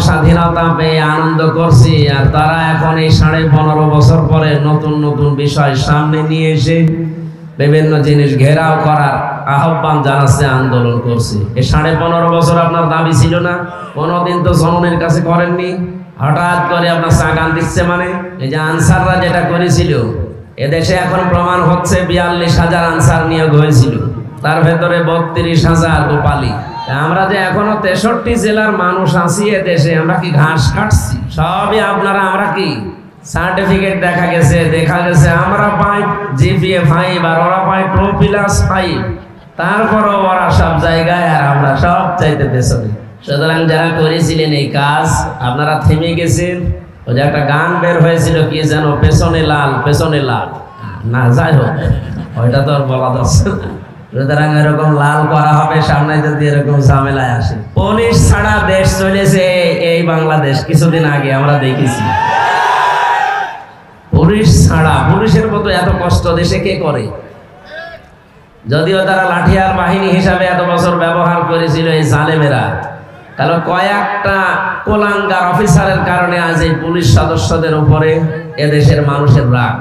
স্বাধীনতা পেয়ে আনন্দ করছি, আর তারা এখন এই 15.5 বছর পরে নতুন নতুন বিষয় সামনে নিয়ে এসে বিভিন্ন জিনিস ঘেরাও করার আহ্বান জানাচ্ছে, আন্দোলন করছে। এই 15.5 বছর আপনার দাবি ছিল না? কোনোদিন তো জনগণের কাছে করেননি, হঠাৎ করে আপনার চাগান দিচ্ছে। মানে এই যে আনসাররা যেটা করেছিল, এদেশে এখন প্রমাণ হচ্ছে 42,000 আনসার নিয়োগ হয়েছিল, তার ভেতরে 32,000 গোপালী। আমরা যে এখনো 63 জেলার মানুষ আছি এদেশে, আমরা কি ঘাস কাটছি? সবই আপনারা, আমরা কি সার্টিফিকেট দেখা গেছে আমরা পাই জিপিএ 5 আর ওরা পায় 2+5, তারপরও ওরা সব জায়গায় আর আমরা সব চাইতে পেছনে। সুতরাং যারা করেছিলেন এই কাজ, আপনারা থেমে গেছেন। ওই যে একটা গান বের হয়েছিল, কি যেন, পেছনে লাল পেছনে লাল, না যাই হোক, ওইটা তো আর বলা যাচ্ছে না। সুতরাং এরকম লাল করা হবে সামনে যদি এরকম ঝামেলায় আসে। পুলিশ ছাড়া দেশ চলেছে এই বাংলাদেশ, কিছুদিন আগে আমরা দেখেছি। পুলিশ ছাড়া, পুলিশের মতো এত কষ্ট দেশে কে করে? যদিও তারা লাঠিয়ার বাহিনী হিসাবে এত বছর ব্যবহার করেছিল এই জালেমেরা, তাহলে কয়েকটা কোলাঙ্গার অফিসারের কারণে আজ এই পুলিশ সদস্যদের উপরে এদেশের মানুষের রাগ।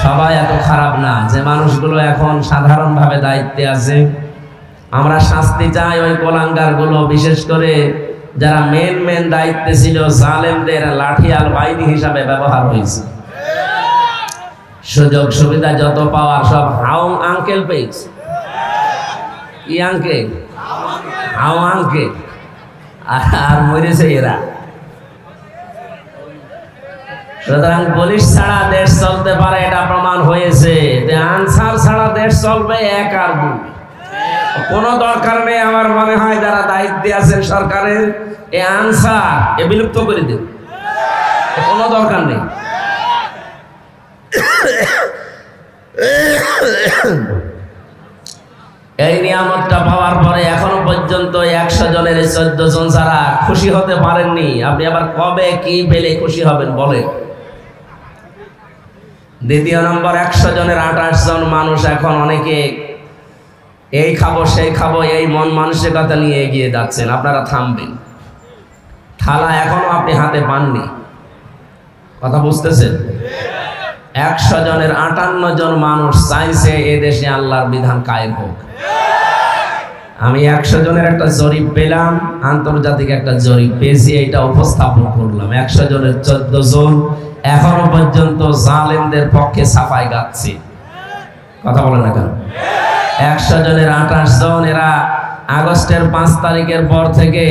সবাই এত খারাপ না, যে মানুষগুলো এখন সাধারণভাবে দায়িত্বে আছে। আমরা শাস্তি চাই ওই কোলাঙ্গার গুলো, বিশেষ করে যারা মেন দায়িত্বে ছিল, জালেমদের লাঠিয়াল বাহিনী হিসাবে ব্যবহার হয়েছে। সুযোগ সুবিধা যত পাওয়ার সব হাউং আঙ্কেল পেয়েছে। কি আঙ্কেল? How uncle. আর মরেছে এরা। সুতরাং পুলিশ ছাড়া দেশ চলতে পারে, এটা প্রমাণ হয়েছে। আনসার ছাড়া দেশ চলবে এক আর দুই, কোনো দরকার নেই। আমার মনে হয় যারা দায়িত্বে আছেন সরকারের, এই আনসার বিলুপ্ত করে দিন, কোনো দরকার নেই। এই নিয়ামতটা পাওয়ার পরে এখনো পর্যন্ত 100 জনের 14 জন যারা খুশি হতে পারেননি, আপনি আবার কবে কি পেলে খুশি হবেন বলেন? দ্বিতীয় নম্বর, 100 জনের 28 জন মানুষ এখন অনেকে এই খাবো সেই খাবো এই মন মানসিকতা নিয়ে এগিয়ে যাচ্ছেন। আপনারা থামবেন, থালা এখনো আপনি হাতে পাননি। কথা বুঝতেছেন? 100 জনের 58 জন মানুষ চাইছে এদেশে আল্লাহর বিধান কায়েম হোক। আমি 100 জনের একটা জরিপ পেলাম, আন্তর্জাতিক একটা জরিপ পেয়েছি, এটা উপস্থাপন করলাম। 100 জনের 14 জন এখনো পর্যন্ত জালেমদের পক্ষে সাফাই গাচ্ছে। কথা বলেন না কেন? 100 জনের 28 জন এরা আগস্টের 5 তারিখের পর থেকে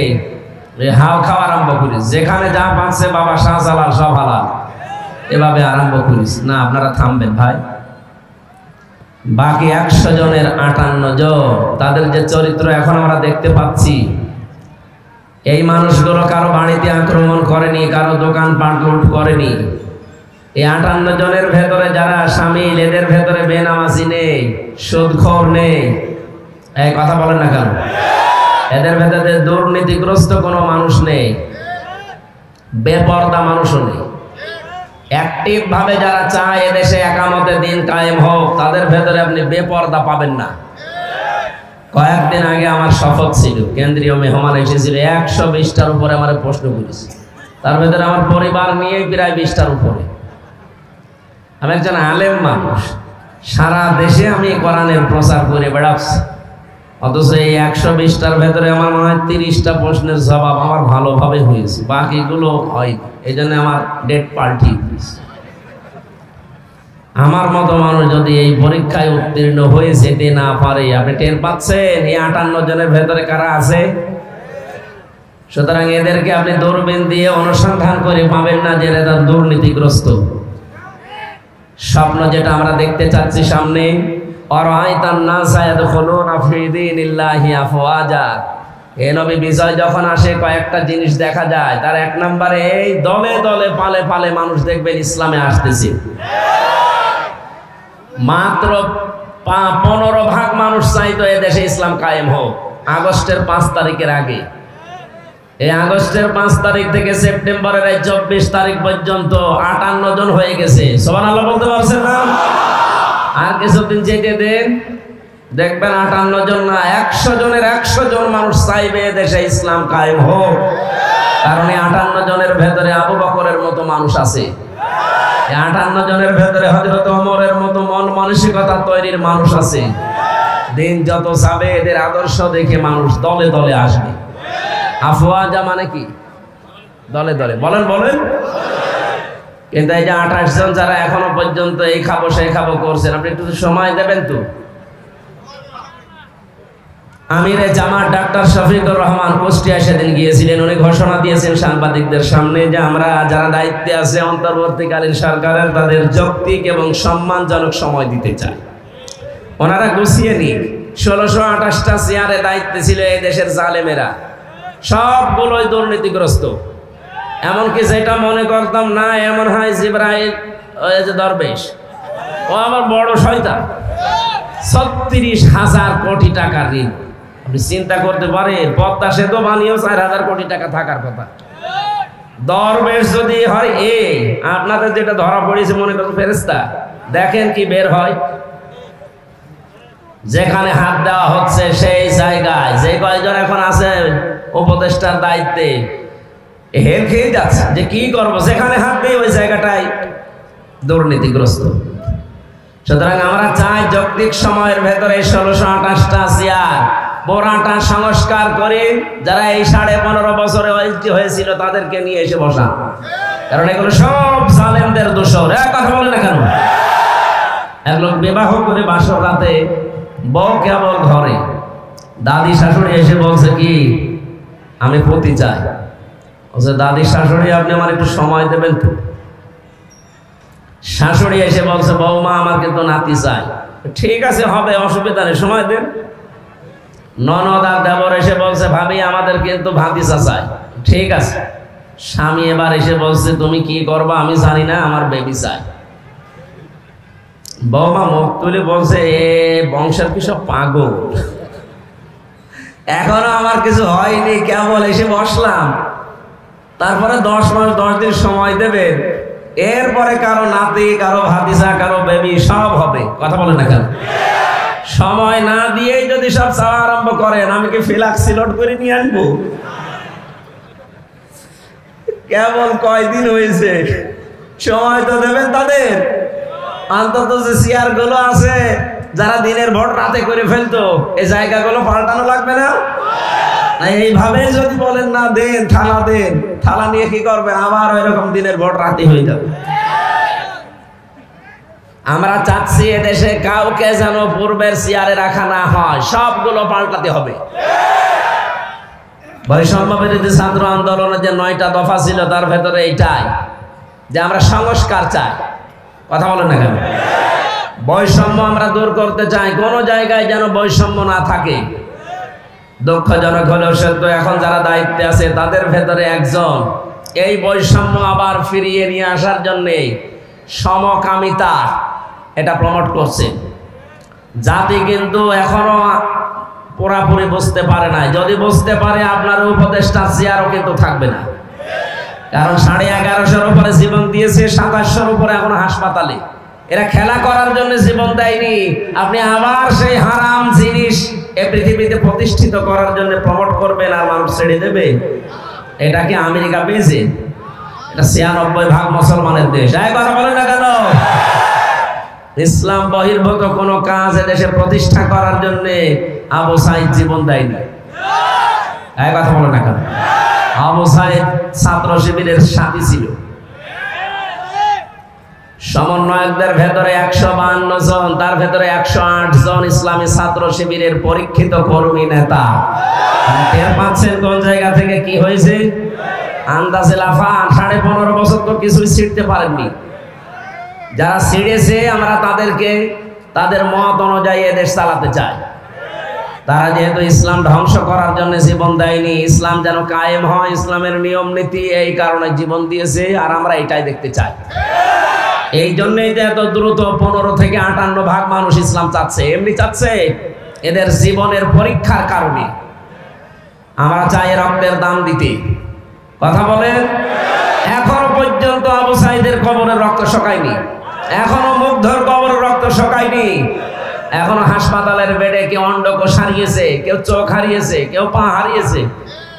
হাও খাওয়া আরম্ভ করিস, যেখানে যা পাচ্ছে বাবা শাহজালাল সব হালাল, এভাবে আরম্ভ করিস না। আপনারা থামবেন ভাই। বাকি 100 জনের 58 জন, তাদের যে চরিত্র এখন আমরা দেখতে পাচ্ছি, এই মানুষগুলো কারো বাড়িতে আক্রমণ করেনি, কারো দোকানপাট লুট করেনি। এই 58 জনের ভেতরে যারা শামিল, এদের ভেতরে বেনামাজি নেই, সুদখোর নেই। এই কথা বলেন না কেন? এদের ভেতরে দুর্নীতিগ্রস্ত কোনো মানুষ নেই, বেপরদা মানুষও নেই। অ্যাক্টিভ ভাবে যারা চায় এদেশে একামতে দিন কায়েম হোক, তাদের ভেতরে আপনি বেপরদা পাবেন না। কয়েকদিন আগে আমার শপথ ছিল, কেন্দ্রীয় মেহমান এসেছিল, 120টার উপরে আমার প্রশ্ন করেছে। তার ভেতরে আমার পরিবার নিয়ে প্রায় 20টার উপরে। আমি একজন আলেম মানুষ, সারা দেশে আমি কোরআনের প্রচার করে বেড়াচ্ছি, অথচ এই 120টার ভেতরে আমার মনে হয় 30টা প্রশ্নের জবাব আমার ভালোভাবে হয়েছে, বাকিগুলো হয়। এই জন্য আমার ডেট পাল্টি হয়েছে। আমার মতো মানুষ যদি এই পরীক্ষায় উত্তীর্ণ হয়ে যেতে না পারে, আপনি টের পাচ্ছেন এই 58 জনের ভেতরে কারা আছে? সুতরাং এদেরকে আপনি দূরবীন দিয়ে অনুসন্ধান করে পাবেন না যে এরা দুর্নীতিগ্রস্ত। স্বপ্ন যেটা আমরা দেখতে চাচ্ছি সামনে, বিজয় যখন আসে কয়েকটা জিনিস দেখা যায়। তার 1 নম্বরে এই দলে দলে পালে পালে মানুষ দেখবেন ইসলামে আসতেছে। মাত্র 15% মানুষ চাইতো এদেশে ইসলাম কায়েম হোক আগস্টের 5 তারিখের আগে। এই আগস্টের 5 তারিখ থেকে সেপ্টেম্বরের 24 তারিখ পর্যন্ত 58 জন হয়ে গেছে। সুবহানাল্লাহ বলতে পারছেন না? আর কিছুদিন যেতে দেন, দেখবেন 58 জন না, 100 জনের 100 জন মানুষ চাইবে দেশে ইসলাম কায়েম হোক। কারণ এই 58 জনের ভেতরে আবু বকরের মতো মানুষ আছে, 58 জনের ভেতরে হযরত ওমরের মতো মন মানসিকতা তৈরির মানুষ আছে। দিন যত যাবে এদের আদর্শ দেখে মানুষ দলে দলে আসবে। আফওয়াজা মানে কি? দলে দলে। বলেন বলেন। কিন্তু এই যে 28 জন যারা এখনো পর্যন্ত এই খাবো সেই খাবো করছেন, আপনি একটু সময় দেবেন তো। আমিরে জামাত ডাক্তার শফিকুর রহমান কুষ্টিয়া সেদিন গিয়েছিলেন, উনি ঘোষণা দিয়েছেন সাংবাদিকদের সামনে যে আমরা যারা দায়িত্বে আছে অন্তর্বর্তীকালীন সরকারের তাদের যৌক্তিক এবং সম্মানজনক সময় দিতে চাই। ওনারা গুছিয়ে নিক। 1628টা চেয়ারে দায়িত্বে ছিল এই দেশের জালেমেরা, সবগুলোই দুর্নীতিগ্রস্ত। এমনকি যেটা মনে করতাম না এমন হয় জিবরাইল ওই যে দরবেশ, ও আমার বড় শয়তান। 36,000 কোটি টাকার ঋণ। আপনি চিন্তা করতে পারেন, পদ্মা সেতু বানিয়েও 4,000 কোটি টাকা থাকার কথা। দরবেশ যদি হয় এই আপনাদের যেটা ধরা পড়েছে মনে করুন ফেরেশতা, দেখেন কি বের হয়। যেখানে হাত দেওয়া হচ্ছে সেই জায়গায় যে কয়জন এখন আছে উপদেষ্টার দায়িত্বে হের খেয়ে যাচ্ছে যে কি করবো, যেখানে হাত দেয় ওই জায়গাটাই দুর্নীতিগ্রস্ত। সুতরাং আমরা চাই যৌক্তিক সময়ের ভেতরে 1628টা চেয়ার বোরাটা সংস্কার করে যারা এই 15.5 বছরে হয়েছিল তাদেরকে নিয়ে এসে বসা, কারণ এগুলো সব জালেমদের দোষর। কথা বলে না কেন? এক লোক বিবাহ করে বাসর রাতে বউ কেবল ঘরে, দাদি শাশুড়ি এসে বলছে কি আমি পতি চাই। বলছে দাদি শাশুড়ি আপনি আমার একটু সময় দেবেন তো। শাশুড়ি এসে বলছে বৌমা আমার কিন্তু নাতি চাই। ঠিক আছে হবে, অসুবিধা নেই, সময় দেন। ননদ আর দেবর এসে বলছে ভাবি আমাদের কিন্তু ভাতিজা চাই। ঠিক আছে। স্বামী এবার এসে বলছে তুমি কি করবা আমি জানি না, আমার বেবি চাই। বৌমা মুখ তুলে বলছে এ বংশের কি সব পাগল, এখনো আমার কিছু হয়নি, কেবল এসে বসলাম, তারপরে 10 মাস 10 দিন সময় দেবেন, এরপরে কারো নাতি কারো ভাতিজা কারো বেবি সব হবে। কথা বলে না কেন? সময় না দিয়েই যদি সব চাওয়া আরম্ভ করেন আমি কি ফিলাক্সিলোড করে নিয়ে আসবো? কেবল কয়দিন হয়েছে, সময় তো দেবেন তাদের। অন্তত যে চেয়ার গুলো আছে যারা দিনের ভোট রাতে করে ফেলতো এই জায়গাগুলো পাল্টানো লাগবে না? এইভাবে যদি বলেন না দেন থালা নিয়ে কি করবেন, আবার ওইরকম দিনের ভোট রাতে হয়ে যাবে। আমরা চাচ্ছি এদেশে কাউকে যেন পূর্বের চেয়ারে রাখা না হয়, সবগুলো পাল্টাতে হবে। বৈষম্য বিরোধী ছাত্র আন্দোলনের যে 9টা দফা ছিল তার ভেতরে এইটাই যে আমরা সংস্কার চাই। কথা বলেন না কেন? বৈষম্য আমরা দূর করতে চাই, কোন জায়গায় যেন বৈষম্য না থাকে। দুঃখজনক হলেও সত্য এখন যারা দায়িত্বে আছে তাদের ভেতরে একজন এই বৈষম্য আবার ফিরিয়ে নিয়ে আসার জন্যে সমকামিতা এটা প্রমোট করছে। জাতি কিন্তু এখনো পুরাপুরি বুঝতে পারে না, যদি বুঝতে পারে আপনার উপদেষ্টা চেয়ারও কিন্তু থাকবে না। কারণ 1150-এর উপরে জীবন দিয়েছে, 2700-এর উপরে এখনো হাসপাতালে। এরা খেলা করার জন্য জীবন দেয়নি, আপনি আবার সেই হারাম জিনিস এই পৃথিবীতে প্রতিষ্ঠিত করার জন্য প্রমোট করবেন আর মানুষ ছেড়ে দেবে। এটা কি আমেরিকা পেয়েছে? এটা 96% মুসলমানের দেশ। কথা বলেন না কেন? ইসলাম বহির্ভূত কোনো কাজ এদেশে প্রতিষ্ঠা করার জন্য আবু সাইদ জীবন দেয়নি। কথা বলেন না কেন? আবু সাইদ ছাত্র শিবিরের সাথী ছিল। সমন্বয়কদের ভেতরে 152 জন, তার ভেতরে 108 জন ইসলামী ছাত্র শিবিরের পরীক্ষিত কর্মী নেতা। টের পাচ্ছেন কোন জায়গা থেকে কি হয়েছে? আন্দাজে লাফান। 15.5 বছর তো কিছুই ছিঁড়তে পারেননি। যারা ছিঁড়েছে আমরা তাদেরকে তাদের মত অনুযায়ী এদেশ চালাতে চাই। তারা যেহেতু ইসলাম ধ্বংস করার জন্য জীবন দেয়নি, ইসলাম যেন কায়েম হয়, ইসলামের নিয়ম নীতি, এই কারণে জীবন দিয়েছে, আর আমরা এটাই দেখতে চাই। এই জন্যই তো এত দ্রুত 15 থেকে 58% মানুষ ইসলাম চাচ্ছে। এমনি চাচ্ছে, এদের জীবনের পরীক্ষার কারণে। আমরা চাই রক্তের দাম দিতে। কথা বলেন? এখনো পর্যন্ত আবু সাইদের কবরের রক্ত শোকায়নি, এখনো মুগ্ধর কবরের রক্ত শোকায়নি। এখনো হাসপাতালের বেডে কেউ অন্ডকোষ হারিয়েছে, কেউ চোখ হারিয়েছে, কেউ পা হারিয়েছে,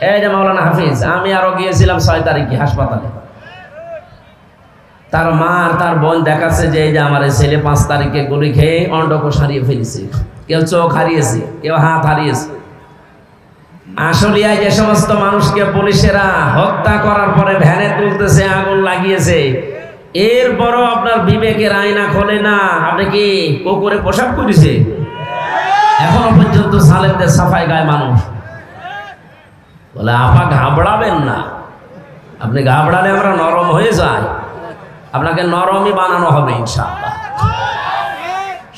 এই যে মাওলানা হাফিজ, আমি আরো গিয়েছিলাম 6 তারিখে হাসপাতালে। তার মা আর তার বোন দেখাচ্ছে যে এই যে আমার ছেলে 5 তারিখে গুলি খেয়ে অন্ডকোষ হারিয়ে ফেলেছে, কেউ চোখ হারিয়েছে, কেউ হাত হারিয়েছে। আশুলিয়ায় যে সমস্ত মানুষকে পুলিশেরা হত্যা করার পরে ভ্যানে তুলতেছে, আগুন লাগিয়েছে, এরপরও আপনার বিবেকের আয়না খোলে না। আপনি কি কুকুরে পোশাক করেছে? এখনো পর্যন্ত সালেমদের সাফাই গায়ে মানুষ বলে আপা ঘাবড়াবেন না, আপনি ঘাবড়ালে আমরা নরম হয়ে যাই, আপনাকে নরমই বানানো হবে ইনশাআল্লাহ।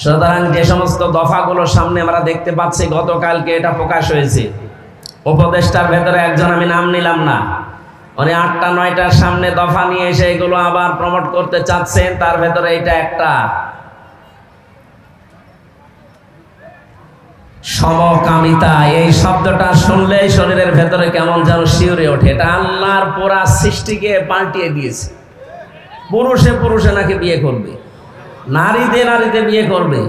সুতরাং যে সমস্ত দফাগুলো সামনে আমরা দেখতে পাচ্ছি, গতকালকে এটা প্রকাশ হয়েছে, উপদেষ্টার ভেতরে একজন, আমি নাম নিলাম না, উনি 8টা 9টার সামনে দফা নিয়ে এসে এগুলো আবার প্রমোট করতে চাচ্ছেন। তার ভেতরে এটা একটা সমকামিতা, এই শব্দটা শুনলেই শরীরের ভেতরে কেমন যেন শিউরে ওঠে। এটা আল্লাহর পুরা সৃষ্টিকে পাল্টিয়ে দিয়েছে। পুরুষে পুরুষে নাকি বিয়ে করবে, নারীতে নারীতে বিয়ে করবে।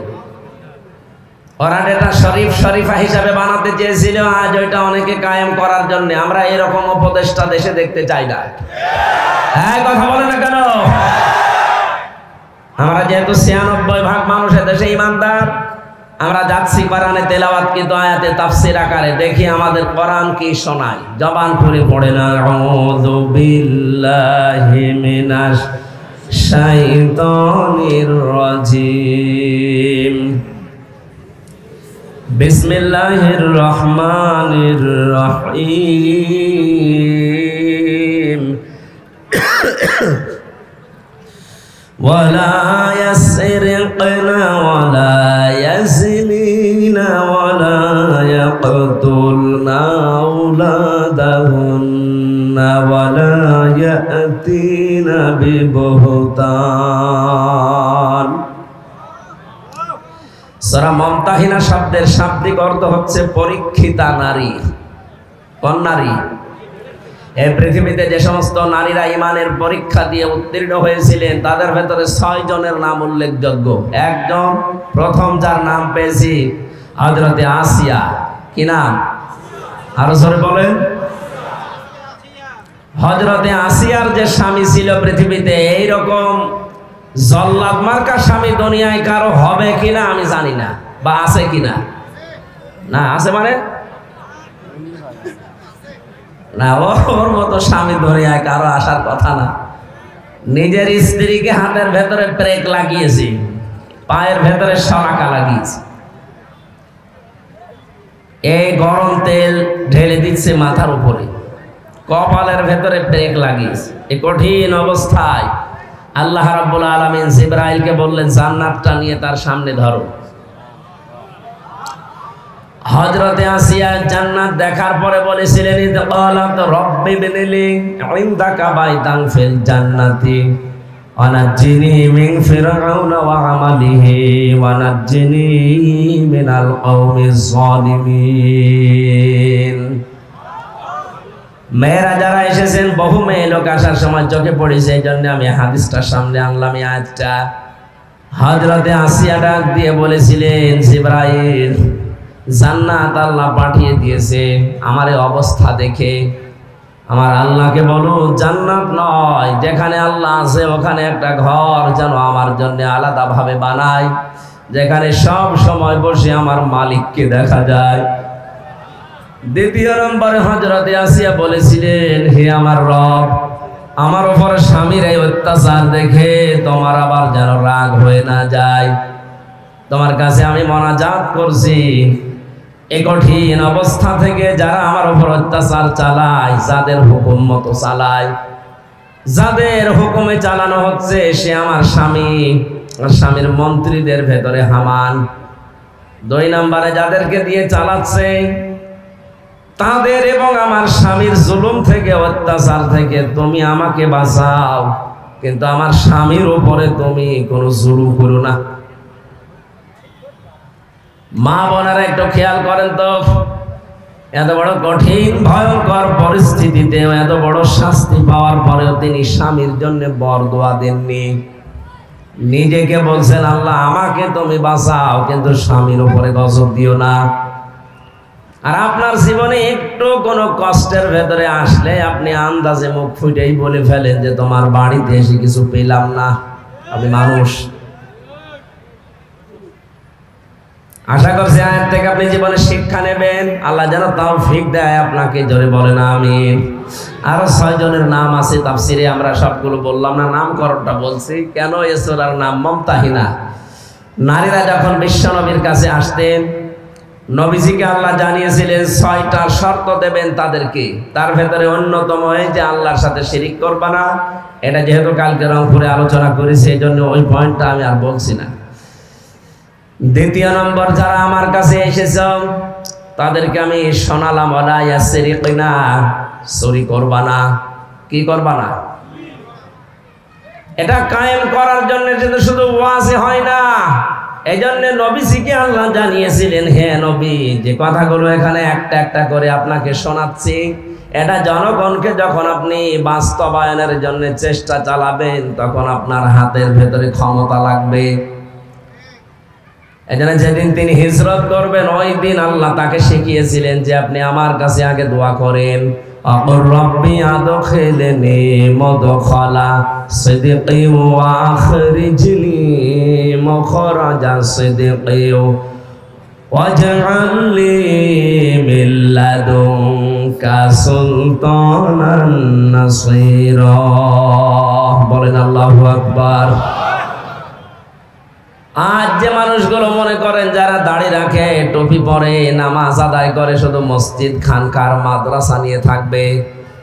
ওরা এটা শরীফ শরীফা হিসাবে বানাতে চেয়েছিল, আজ ওইটা অনেকে কায়েম করার জন্য। আমরা এরকম উপদেষ্টা দেশে দেখতে চাই না। হ্যাঁ, কথা বলে না কেন? আমরা যেহেতু 96% মানুষ দেশে ইমানদার, আমরা যাচ্ছি কোরআনে তেলাওয়াত কিন্তু আয়াতে তাফসীর আকারে, দেখি আমাদের কোরআন কি শোনায়। জবান খুলে পড়ে না, আউযু বিল্লাহি মিনাশ শাইতানির রাজিম, বিসমিল্লাহির রহমানির রহিম, ওয়ালা ইয়াসরিকনা ওয়ালা ইয়াজনিনা ওয়ালা ইয়াকতুলনা আওলাদাহুন্না ওয়ালা ইয়াতিনা বিবুহতান। সূরা মুমতাহিনা শব্দের শাব্দিক অর্থ হচ্ছে পরীক্ষিতা নারী। কোন নারী? এই পৃথিবীতে যে সমস্ত নারীরা ইমানের পরীক্ষা দিয়ে উত্তীর্ণ হয়েছিলেন, তাদের ভেতরে 6 জনের নাম উল্লেখযোগ্য। একজন, প্রথম যার নাম পেয়েছি, হযরতে আসিয়া। কি নাম? আরো জোরে বলেন। হযরতে আসিয়ার যে স্বামী ছিল পৃথিবীতে, এইরকম জল্লাদ মার্কা স্বামী দুনিয়ায় কারো হবে কিনা আমি জানি না, বা আছে কিনা। না আছে মানে না, ওর মতো স্বামী দুনিয়ায় কারো আসার কথা না। নিজের স্ত্রীকে হাতের ভেতরে ব্রেক লাগিয়েছি, পায়ের ভেতরে সরাকা লাগিয়েছি, এই গরম তেল ঢেলে দিচ্ছে মাথার উপরে, কপালের ভেতরে ব্রেক লাগিয়েছে। এই কঠিন অবস্থায় আল্লাহ রাব্বুল আলামিন জিবরাইলকে বললেন, জান্নাতটা নিয়ে তার সামনে ধরো। হযরতে আসিয়া জান্নাত দেখার পরে বলেছিলেন, ইদকালাত রব্বি বিনিলি ইনদাকা বাইতান ফিল জান্নাতি ওয়া নাজ্জিনি মিন ফিরআউনা ওয়া আমালিহি ওয়া নাজ্জিনি মিনাল কওমিজ জালিমিন। মেয়েরা যারা এসেছেন, বহু মেয়ে লোক আসার সময় চোখে পড়েছে, এই জন্য আমি হাদিসটা সামনে আনলাম। এই আয়াতটা হযরতে আসিয়া ডাক দিয়ে বলেছিলেন, জিবরাইল, জান্নাত আল্লাহ পাঠিয়ে দিয়েছে আমার এই অবস্থা দেখে। আমার আল্লাহকে বলো জান্নাত নয়, যেখানে আল্লাহ আছে ওখানে একটা ঘর যেন আমার জন্য আলাদা ভাবে বানায়, যেখানে সব সময় বসে আমার মালিককে দেখা যায়। দ্বিতীয় নম্বরে হযরতে আসিয়া বলেছিলেন, হে আমার রব, আমার উপরে স্বামীর এই অত্যাচার দেখে তোমার আবার যেন রাগ হয়ে না যায়, তোমার কাছে আমি মোনাজাত করছি, এই কঠিন অবস্থা থেকে যারা আমার উপর অত্যাচার চালায়, যাদের হুকুম মতো চালায়, যাদের হুকুমে চালানো হচ্ছে, সে আমার স্বামী, আর স্বামীর মন্ত্রীদের ভেতরে হামান। 2 নম্বরে যাদেরকে দিয়ে চালাচ্ছে, তাদের এবং আমার স্বামীর জুলুম থেকে, অত্যাচার থেকে তুমি আমাকে বাঁচাও, কিন্তু আমার স্বামীর উপরে তুমি কোনো জুলুম করো না। মা বোনেরা একটু খেয়াল করেন তো, এত বড় কঠিন ভয়ঙ্কর পরিস্থিতিতে, এত বড় শাস্তি পাওয়ার পরেও তিনি স্বামীর জন্য বরদোয়া দেননি। নিজেকে বলছেন, আল্লাহ আমাকে তুমি বাঁচাও, কিন্তু স্বামীর উপরে গজব দিও না। আর আপনার জীবনে একটু কোনো কষ্টের ভেতরে আসলে আপনি আন্দাজে মুখ ফুটেই বলে ফেলেন যে তোমার বাড়িতে এসে কিছু পেলাম না। আপনি মানুষ। আশা করছি আয়াত থেকে আপনি জীবনে শিক্ষা নেবেন। আল্লাহ যেন তৌফিক দেয় আপনাকে, জোরে বলেন আমিন। আরো 6 জনের নাম আছে তাফসিরে, আমরা সবগুলো বললাম না, নামকরণটা বলছি। কেন এই সূরার নাম মুমতাহিনা? নারীরা যখন বিশ্বনবীর কাছে আসতেন, নবীজিকে আল্লাহ জানিয়েছিলেন 6টা শর্ত দেবেন তাদেরকে। তার ভেতরে অন্যতম এই যে আল্লাহর সাথে শিরিক করবা না। এটা যেহেতু কালকে রংপুরে আলোচনা করেছি, এই জন্য ওই পয়েন্টটা আমি আর বলছি না। দ্বিতীয় নম্বর, যারা আমার কাছে এসেছ তাদেরকে আমি শোনালাম ওয়ালা ইয়াসরিকনা, চুরি করবা না। কি করবা না? এটা কায়েম করার জন্য শুধু ওয়াজে হয় না। এই জন্য নবীজিকে আল্লাহ জানিয়েছিলেন, হে নবী, যে কথাগুলো এখানে একটা একটা করে আপনাকে শোনাচ্ছি, এটা জনগণকে যখন আপনি বাস্তবায়নের জন্য চেষ্টা চালাবেন, তখন আপনার হাতের ভেতরে ক্ষমতা লাগবে। এই জন্য যেদিন তিনি হিজরত করবেন, ওই দিন আল্লাহ তাকে শিখিয়েছিলেন যে আপনি আমার কাছে আগে দোয়া করেন, আকুর রব্বি আদখিলনি মুদখালা সিদকি ওয়া আখরিজনি মুখরাজা সিদকি ওয়াজআল লি মিন লাদুনকা সুলতানান নাসীরা। বলেন আল্লাহু আকবার। আজ যে মানুষগুলো মনে করেন যারা দাড়ি রাখে, টুপি পরে, নামাজ আদায় করে, শুধু মসজিদ, খানকার, মাদ্রাসা নিয়ে থাকবে,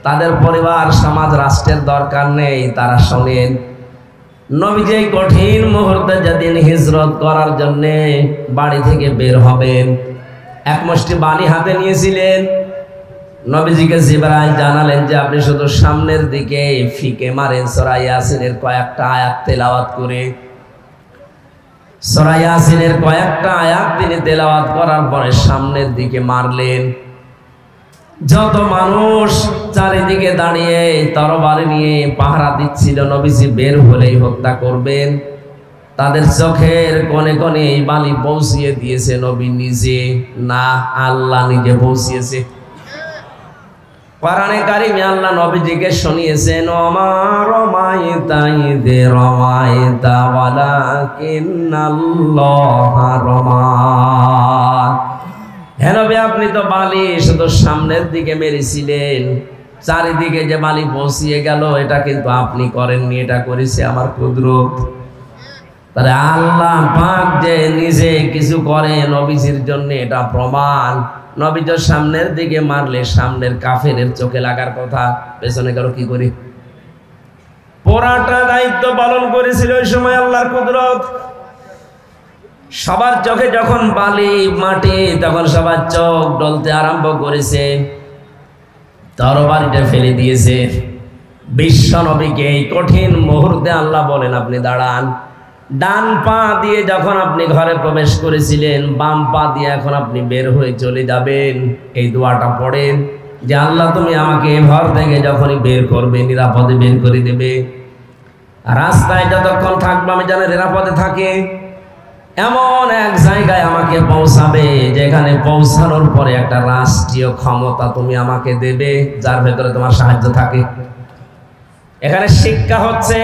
তাদের পরিবার, সমাজ, রাষ্ট্রের দরকার নেই। তারা শোনেন, নবীজি এই কঠিন মুহূর্তে যেদিন হিজরত করার জন্য বাড়ি থেকে বের হবেন, এক মুষ্টি বালি হাতে নিয়েছিলেন। নবীজিকে জিবরাইল জানালেন যে আপনি শুধু সামনের দিকে ফিকে মারেন, সূরা ইয়াসিনের কয়েকটা আয়াত তেলাওয়াত করে। সূরা ইয়াসিনের কয়েকটা আয়াত তিনি তেলাওয়াত করার পরে সামনের দিকে মারলেন। যত মানুষ চারিদিকে দাঁড়িয়ে তরবারি নিয়ে পাহারা দিচ্ছিল, নবীজি বের হলেই হত্যা করবেন, তাদের চোখের কোণে কোণে এই বালি পৌঁছিয়ে দিয়েছে নবী নিজে না, আল্লাহ নিজে পৌঁছিয়েছে। কোরআনে কারিমে আল্লাহ নবীজিকে শুনিয়েছেন, ওমা রমাইতা ইয রমাইতা ওয়ালাকিন্নাল্লাহা রমা। হে নবী, আপনি তো বালি শুধু সামনের দিকে মেরেছিলেন, চারিদিকে যে বালি পৌঁছিয়ে গেল এটা কিন্তু আপনি করেননি, এটা করেছে আমার কুদরত। তাহলে আল্লাহ পাক যে নিজে কিছু করে নবীজির জন্য, এটা প্রমাণ। নবী তো সামনের দিকে মারলে সামনের কাফেরের চোখে লাগার কথা, পেছনে গেল কি করি? পুরাটা দায়িত্ব পালন করেছিল ওই সময় আল্লাহর কুদরত। সবার চোখে যখন বালি মাটি, তখন সবার চোখ ডলতে আরম্ভ করেছে, তরবারিটা ফেলে দিয়েছে। বিশ্ব নবীকে এই কঠিন মুহূর্তে আল্লাহ বলেন, আপনি দাঁড়ান। ডান পা দিয়ে যখন আপনি ঘরে প্রবেশ করেছিলেন, বাম পা দিয়ে এখন আপনি বের হয়ে চলে যাবেন। এই দোয়াটা পড়েন যে আল্লাহ তুমি আমাকে এই ঘর থেকে যখনই বের করবে, নিরাপদে বের করে দেবে। রাস্তায় যতক্ষণ থাকবো আমি যেন নিরাপদে থাকে, এমন এক জায়গায় আমাকে পৌঁছাবে যেখানে পৌঁছানোর পরে একটা রাষ্ট্রীয় ক্ষমতা তুমি আমাকে দেবে, যার ভেতরে তোমার সাহায্য থাকে। এখানে শিক্ষা হচ্ছে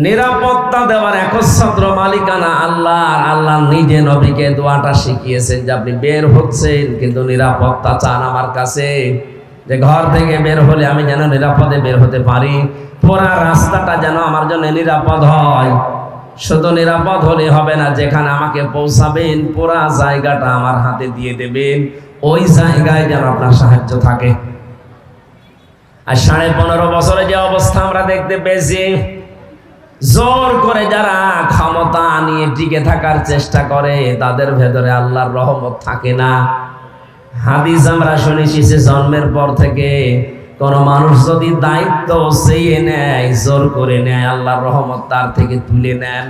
নিরাপত্তা দেওয়ার একচ্ছত্র মালিকানা আল্লাহ। আল্লাহ নিজে নবীকে দোয়াটা শিখিয়েছেন যে আপনি বের হচ্ছেন কিন্তু নিরাপত্তা চান আমার কাছে, যে ঘর থেকে বের হলে আমি যেন নিরাপদে বের হতে পারি, পুরা রাস্তাটা যেন আমার জন্য নিরাপদ হয়। শুধু নিরাপদ হলে হবে না, যেখানে আমাকে পৌঁছাবেন পুরা জায়গাটা আমার হাতে দিয়ে দেবেন, ওই জায়গায় যেন আপনার সাহায্য থাকে। আর 15.5 বছরে যে অবস্থা আমরা দেখতে পেয়েছি, জোর করে যারা ক্ষমতা নিয়ে টিকে থাকার চেষ্টা করে তাদের ভেতরে আল্লাহর রহমত থাকে না। হাদিস আমরা শুনেছি যে জন্মের পর থেকে কোন মানুষ যদি দায়িত্ব চেয়ে নেয়, জোর করে নেয়, আল্লাহর রহমত তার থেকে তুলে নেন।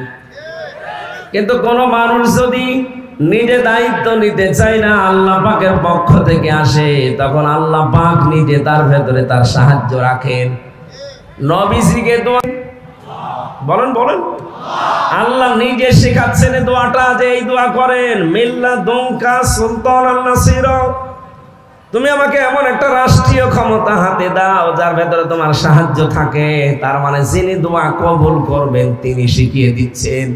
কিন্তু কোন মানুষ যদি নিজে দায়িত্ব নিতে চায় না, আল্লাহ পাকের পক্ষ থেকে আসে, তখন আল্লাহ পাক নিজে তার ভেতরে তার সাহায্য রাখেন। নবীজিকে তো বলেন আল্লাহ নিজে শেখাচ্ছেন এই দোয়াটা, যে এই দোয়া করেন, মিল্লাদুনকা সুলতানান নাসিরা, তুমি আমাকে এমন একটা রাষ্ট্রীয় ক্ষমতা হাতে দাও যার ভেতরে তোমার সাহায্য থাকে। তার মানে যিনি দোয়া কবুল করবেন তিনি শিখিয়ে দিচ্ছেন।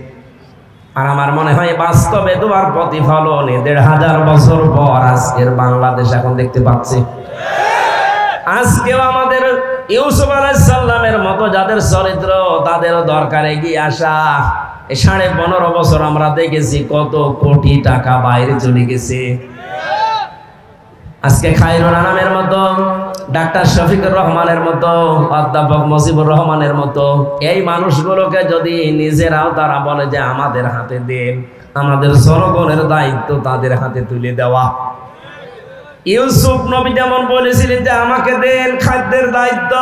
আর আমার মনে হয় বাস্তবে দোয়ার প্রতিফলন ১৫০০ বছর পর আজকের বাংলাদেশ এখন দেখতে পাচ্ছে। আজকেও আমাদের ইউসুফ আলাইহিস সালামের মতো যাদের চরিত্র, তাদেরও দরকার এগিয়ে আসা। ১৫.৫ বছর আমরা দেখেছি কত কোটি টাকা বাইরে চলে গেছে। আজকে খায়রুল আনামের মতো, ডাক্তার শফিকুর রহমানের মতো, অধ্যাপক মুজিবুর রহমানের মতো এই মানুষগুলোকে যদি নিজেরাও তারা বলে যে আমাদের হাতে দেন, আমাদের জনগণের দায়িত্ব তাদের হাতে তুলে দেওয়া। ইউসুফ নবী যেমন বলেছিলেন যে আমাকে দেন খাদ্যের দায়িত্ব,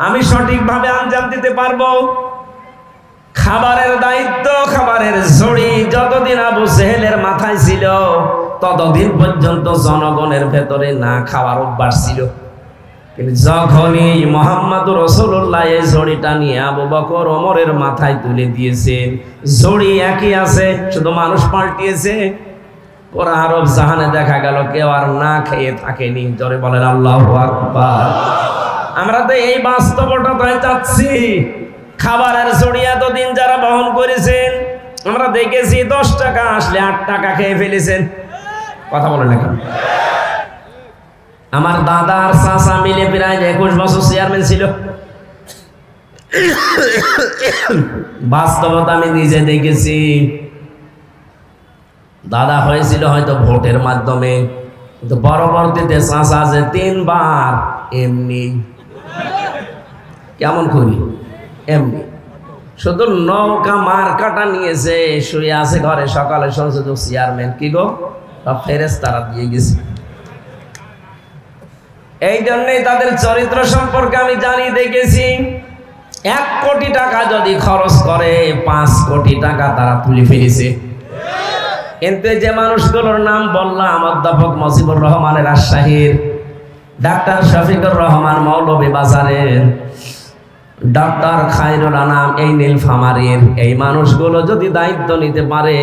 আমি সঠিকভাবে আঞ্জাম দিতে পারবো। খাবারের দায়িত্ব, খাবারের ঝুড়ি যতদিন আবু জেহেলের মাথায় ছিল ততদিন পর্যন্ত জনগণের ভেতরে না খাওয়ার অভ্যাস ছিল। কিন্তু যখনই মুহাম্মদুর রাসূলুল্লাহ এই ঝুড়িটা নিয়ে আবু বকর ওমরের মাথায় তুলে দিয়েছেন, ঝুড়ি একই আছে, শুধু মানুষ পাল্টিয়েছে। পুরা আরব জাহানে দেখা গেল কেউ আর না খেয়ে থাকেনি। জোরে বলেন আল্লাহু আকবার। আমরা তো এই বাস্তবতাটাই চাচ্ছি। খাবারের ঝুড়ি এতদিন যারা বহন করেছেন, আমরা দেখেছি 10 টাকা আসলে 8 টাকা খেয়ে ফেলেছেন। কথা বলেন এখন। আমার দাদার চাচা মিলে প্রায় 21 বছর চেয়ারম্যান ছিল। বাস্তবতা আমি নিজে দেখেছি। দাদা হয়েছিল হয়তো ভোটের মাধ্যমে, কিন্তু পরবর্তীতে চাচা যে 3 বার এমনি। কেমন করি? এমনি শুধু নৌকা মার্কাটা নিয়েছে, শুয়ে আছে ঘরে। সকালে শুনছে তো চেয়ারম্যান, কি গো ফেরেশতারা দিয়ে গেছে। এই জন্যই তাদের চরিত্র সম্পর্কে আমি জানি, দেখেছি। 1 কোটি টাকা যদি খরচ করে 5 কোটি টাকা তারা তুলে ফেলেছে। কিন্তু যে মানুষগুলোর নাম বললাম, অধ্যাপক মুজিবুর রহমানের রাজশাহীর, ডাক্তার শফিকুর রহমান মৌলভীবাজারের, ডাক্তার খায়রুল আনাম এই নীলফামারীর, এই মানুষগুলো যদি দায়িত্ব নিতে পারে,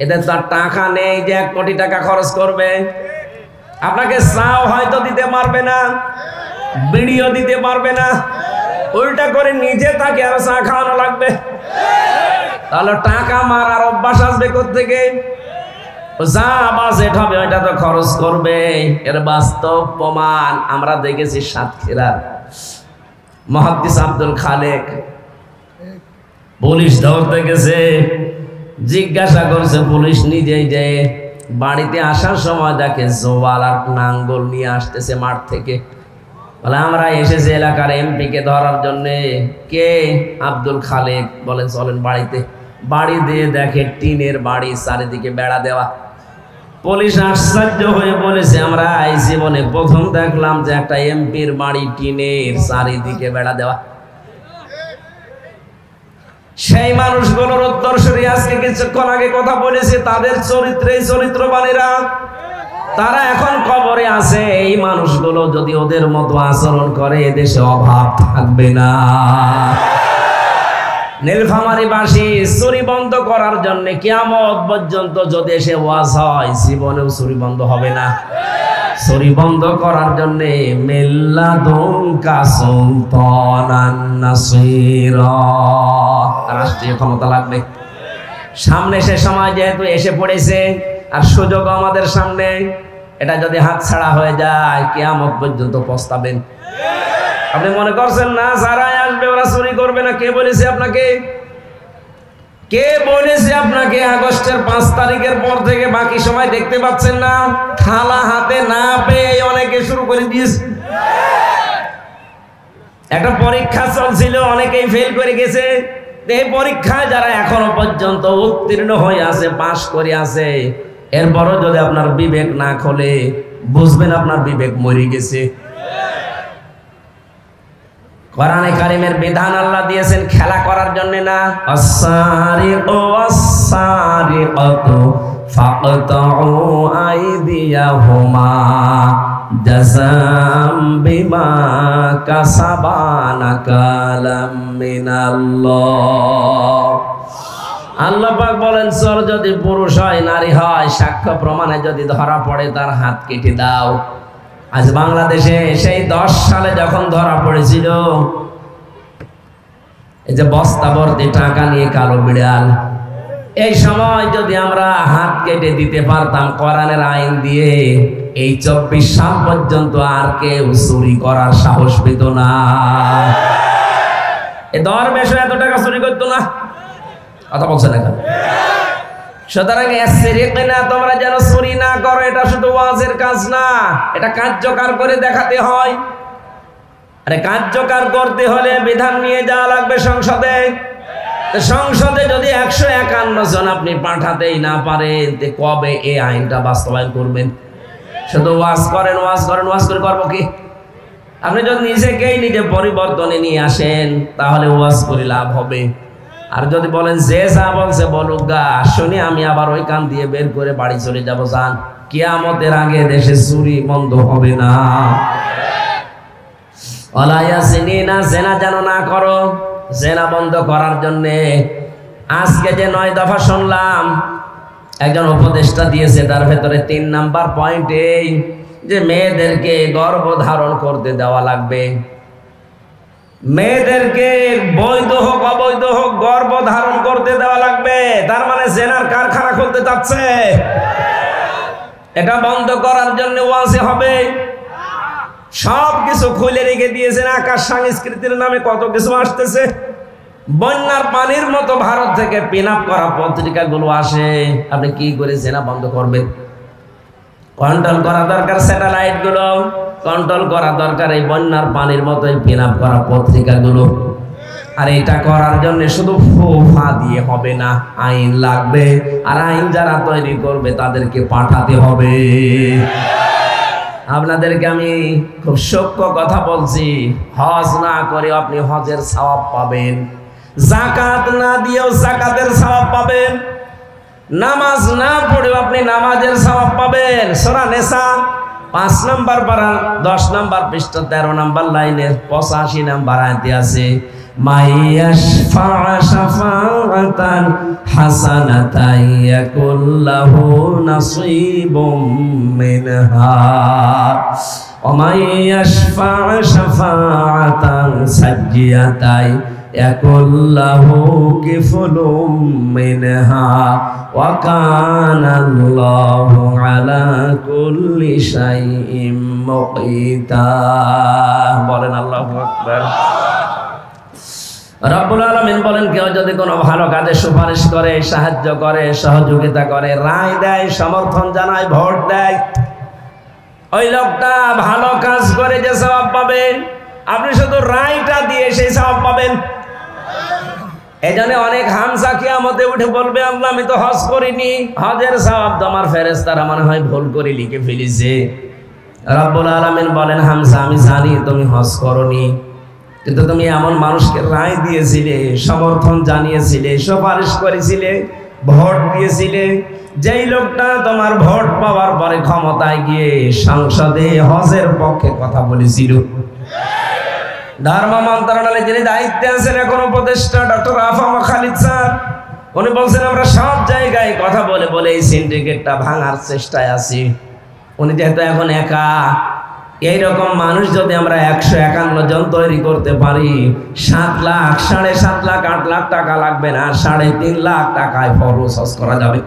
এদের তার টাকা নেই যে 1 কোটি টাকা খরচ করবে। আপনাকে চাও হয়তো দিতে পারবে না, বিড়িও দিতে পারবে না, উল্টা করে নিজে তাকে আর চা খাওয়ানো লাগবে। তাহলে টাকা মারার অভ্যাস আসবে কোত্থেকে? যা বাজেট হবে ওইটা তো খরচ করবে। এর বাস্তব প্রমাণ আমরা দেখেছি সাতক্ষীরার মুহাদ্দিস আব্দুল খালেক। পুলিশ ধরতে গেছে, জিজ্ঞাসা করছে পুলিশ নিজেই, যে বাড়িতে আসার সময় দেখে জোয়াল আর নাঙ্গল নিয়ে আসতেছে মাঠ থেকে। বলে আমরা এসেছি এলাকার এমপি কে ধরার জন্য। কে? আব্দুল খালেক। বলেন চলেন বাড়িতে। বাড়ি দিয়ে দেখে টিনের বাড়ি, চারিদিকে বেড়া দেওয়া। পুলিশ আশ্চর্য হয়ে বলেছে আমরা এই জীবনে প্রথম দেখলাম যে একটা এমপির বাড়ি টিনের, চারিদিকে বেড়া দেওয়া। সেই মানুষগুলোর উত্তরসূরি আজকে কিছুক্ষণ আগে কথা বলেছে, তাদের চরিত্রে চরিত্রবানেরা তারা এখন কবরে আছে। এই মানুষগুলো যদি ওদের মতো আচরণ করে, এদেশে অভাব থাকবে না। নীলফামারীবাসী চুরি বন্ধ করার জন্য কিয়ামত পর্যন্ত যদি এসে ওয়াজ হয়, জীবনেও চুরি বন্ধ হবে না। চুরি বন্ধ করার জন্য মিল্লাদুনকা সুলতানান নাসিরা, রাষ্ট্রীয় ক্ষমতা লাগবে। সামনে সে সময় যেহেতু এসে পড়েছে, আর সুযোগ আমাদের সামনে, এটা যদি হাতছাড়া হয়ে যায় কিয়ামত পর্যন্ত পস্তাবেন। আপনি মনে করছেন না যারা আসবে ওরা চুরি করবে না? কে বলেছে আপনাকে? কে বলেছে আপনাকে আগস্টের 5 তারিখের পর থেকে বাকি সময় দেখতে পাচ্ছেন না? থালা হাতে না পেয়ে অনেকে শুরু করে দিয়েছে। একটা পরীক্ষা চলছিল, অনেকেই ফেল করে গেছে। এই পরীক্ষায় যারা এখনো পর্যন্ত উত্তীর্ণ হয়ে আছে, পাশ করে আছে, এরপরও যদি আপনার বিবেক না খোলে, বুঝবেন আপনার বিবেক মরে গেছে। কোরআনে কারিমের বিধান আল্লাহ দিয়েছেন খেলা করার জন্য না। আস-সারিকু ওয়াস-সারিকাতু ফাকতাউ আইদিয়াহুমা জাযাম বিমা কাসাবা নাকালাম মিনাল্লাহ। আল্লাহ পাক বলেন, চোর যদি পুরুষ হয় নারী হয়, সাক্ষ্য প্রমাণে যদি ধরা পড়ে তার হাত কেটে দাও। আজ বাংলাদেশে সেই 10 সালে যখন ধরা পড়েছিল, এই যে বস্তা ভর্তি টাকা নিয়ে কালো বিড়াল, এই সময় যদি আমরা হাত কেটে দিতে পারতাম কোরআনের আইন দিয়ে, এই 24 সাল পর্যন্ত আর কেউ চুরি করার সাহস পেত না। এই দরবেশ এত টাকা চুরি করতো না। কথা বলছে না কেন? সুতরাং তোমরা যেন চুরি না করো, এটা শুধু ওয়াজের কাজ না, এটা কার্যকর করে দেখাতে হয়। আরে কার্যকর করতে হলে বিধান নিয়ে যাওয়া লাগবে সংসদে। সংসদে যদি 151 জন আপনি পাঠাতেই না পারেন, কবে এই আইনটা বাস্তবায়ন করবেন? শুধু ওয়াজ করেন, ওয়াজ করেন, ওয়াজ করে করবো কি? আপনি যদি নিজেকেই নিজে পরিবর্তনে নিয়ে আসেন, তাহলে ওয়াজ করে লাভ হবে। আর যদি বলেন যে যা বলছে বলুক গা, শুনি আমি আবার ওই কান দিয়ে বের করে বাড়ি চলে যাবো, যান, কিয়ামতের আগে দেশে চুরি বন্ধ হবে না। জেনা যেন না করো। জেনা বন্ধ করার জন্য আজকে যে 9 দফা শুনলাম, একজন উপদেষ্টা দিয়েছে, তার ভেতরে 3 নাম্বার পয়েন্ট এই যে মেয়েদেরকে গর্ভধারণ করতে দেওয়া লাগবে। মেয়েদেরকে বৈধ হোক অবৈধ হোক গর্ভধারণ করতে দেওয়া লাগবে। তার মানে জেনার কারখানা খুলতে চাচ্ছে। এটা বন্ধ করার জন্য ওয়াজে হবে। সব কিছু খুলে রেখে দিয়েছেন। আকাশ সংস্কৃতির নামে কত কিছু আসতেছে। বন্যার পানির মতো ভারত থেকে পিন আপ করা পত্রিকাগুলো আসে। আপনি কি করে জেনা বন্ধ করবেন? কন্ট্রোল করা দরকার স্যাটেলাইট গুলো, কন্ট্রোল করা দরকার এই বন্যার পানির মতো পিন আপ করা পত্রিকাগুলো। আর এটা করার জন্য শুধু ফোফা দিয়ে হবে না, আইন লাগবে। আর আইন যারা তৈরি করবে তাদেরকে পাঠাতে হবে। আপনাদেরকে আমি খুব সূক্ষ্ম কথা বলছি, হজ না করে আপনি হজের সওয়াব পাবেন, যাকাত না দিয়েও যাকাতের সওয়াব পাবেন, নামাজ না পড়েও আপনি নামাজের সওয়াব পাবেন। সূরা নিসা 5 নম্বর পারা 10 নম্বর পৃষ্ঠা 13 নম্বর লাইনে 85 নম্বর আয়াতে আছে, মাইয়াশফা শাফাআতান হাসানাতান ইয়াকুল্লাহু নাসীবুম মিনহা ওয়া মাইয়াশফা শাফাআতান সাজ্জিয়াতান ইয়াকুল্লাহু কিফলুম মিনহা ওয়া কানাল্লাহু আলা কুল্লি শাইইন মুকিতা। বলেন আল্লাহু আকবার। রব্বুল আলামিন বলেন, কেউ যদি কোনো ভালো কাজে সুপারিশ করে, সাহায্য করে, সহযোগিতা করে, রায় দেয়, সমর্থন জানায়, ভোট দেয়, ওই লোকটা ভালো কাজ করে যে সওয়াব পাবে, আপনি শুধু রায়টা দিয়ে সেই সওয়াব পাবেন। এজন্য অনেক হামজা কিয়ামতে উঠে বলবে, আল্লাহ আমি তো হজ করিনি, হজের সওয়াব তো আমার ফেরেশতারা মনে হয় ভুল করে লিখে ফেলেছে। রব্বুল আলামিন বলেন, হামজা আমি জানি তুমি হজ করনি, কিন্তু তুমি এমন মানুষকে রায় দিয়েছিলে, সমর্থন জানিয়েছিলে, সুপারিশ করেছিলে, ভোট দিয়েছিলে, যেই লোকটা তোমার ভোট পাওয়ার পরে ক্ষমতায় গিয়ে সংসদে হজের পক্ষে কথা বলেছিল। ধর্ম মন্ত্রণালয়ে যিনি দায়িত্বে আছেন এখন উপদেষ্টা ডক্টর আফামা খালিদ স্যার, উনি বলছেন আমরা সব জায়গায় কথা বলে বলে এই সিন্ডিকেটটা ভাঙার চেষ্টায় আছি। উনি যেহেতু এখন একা, এইরকম মানুষ যদি আমরা 151 জন তৈরি করতে পারি, 7 লাখ, 7.5 লাখ, 8 লাখ টাকা লাগবে না, 3.5 লাখ টাকায় ফরজ হজ করা যাবে।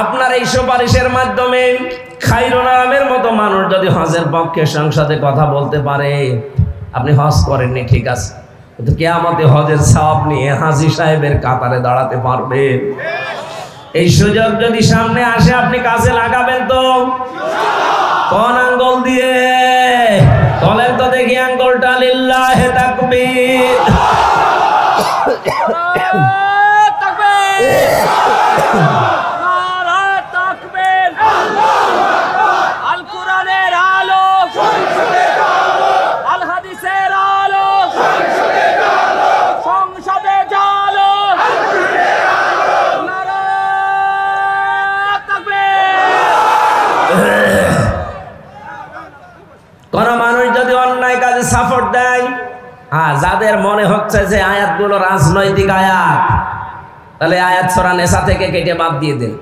আপনার এই সুপারিশের মাধ্যমে খায়রুল আলমের মতো মানুষ যদি হজের পক্ষে সংসদে কথা বলতে পারে, আপনি হজ করেননি ঠিক আছে, কিন্তু কিয়ামতে হজের সওয়াব নিয়ে হাজী সাহেবের কাতারে দাঁড়াতে পারবেন। এই সুযোগ যদি সামনে আসে আপনি কাজে লাগাবেন তো? কোন আঙ্গুল দিয়ে বলেন তো দেখি, আঙ্গুলটা লিল্লাহে তাকবীর। আল কোরআনের আলো, আল হাদিসের আলো, সংসদে জালো, নারায়ে তাকবীর। সাপোর্ট দেয়, যাদের মনে হচ্ছে যে আয়াতগুলো রাজনৈতিক আয়াত, তাহলে আয়াত সূরা নিসা থেকে কেটে বাদ দিয়ে দেন।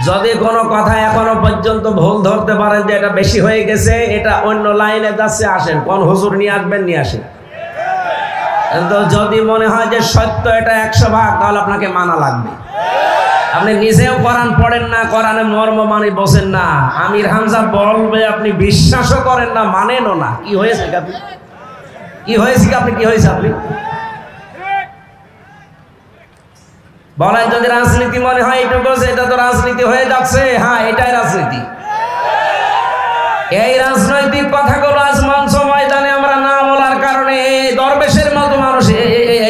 যদি কোনো কথা এখনো পর্যন্ত ভুল ধরতে পারেন যে এটা বেশি হয়ে গেছে, এটা অন্য লাইনে যাচ্ছে, আসেন কোন হুজুর নিয়ে আসবেন, নিয়ে আসেন। কিন্তু যদি মনে হয় যে সত্য এটা 100 ভাগ, তাহলে আপনাকে মানা লাগবে। আপনি নিজেও কোরআন পড়েন না, কোরআনের মর্ম মানে বোঝেন না, আমির হামজা বলবে আপনি বিশ্বাসও করেন না, মানেনও না। কি হয়েছে আপনি, কি হয়েছে আপনি, কি হয়েছে আপনি বলেন? যদি রাজনীতি মনে হয় এইটুকু, এটা তো রাজনীতি হয়ে যাচ্ছে। হ্যাঁ, এটাই রাজনীতি। এই রাজনৈতিক কথাগুলো আজ মঞ্চ ময়দানে আমরা না বলার কারণে এই দরবেশের মতো মানুষ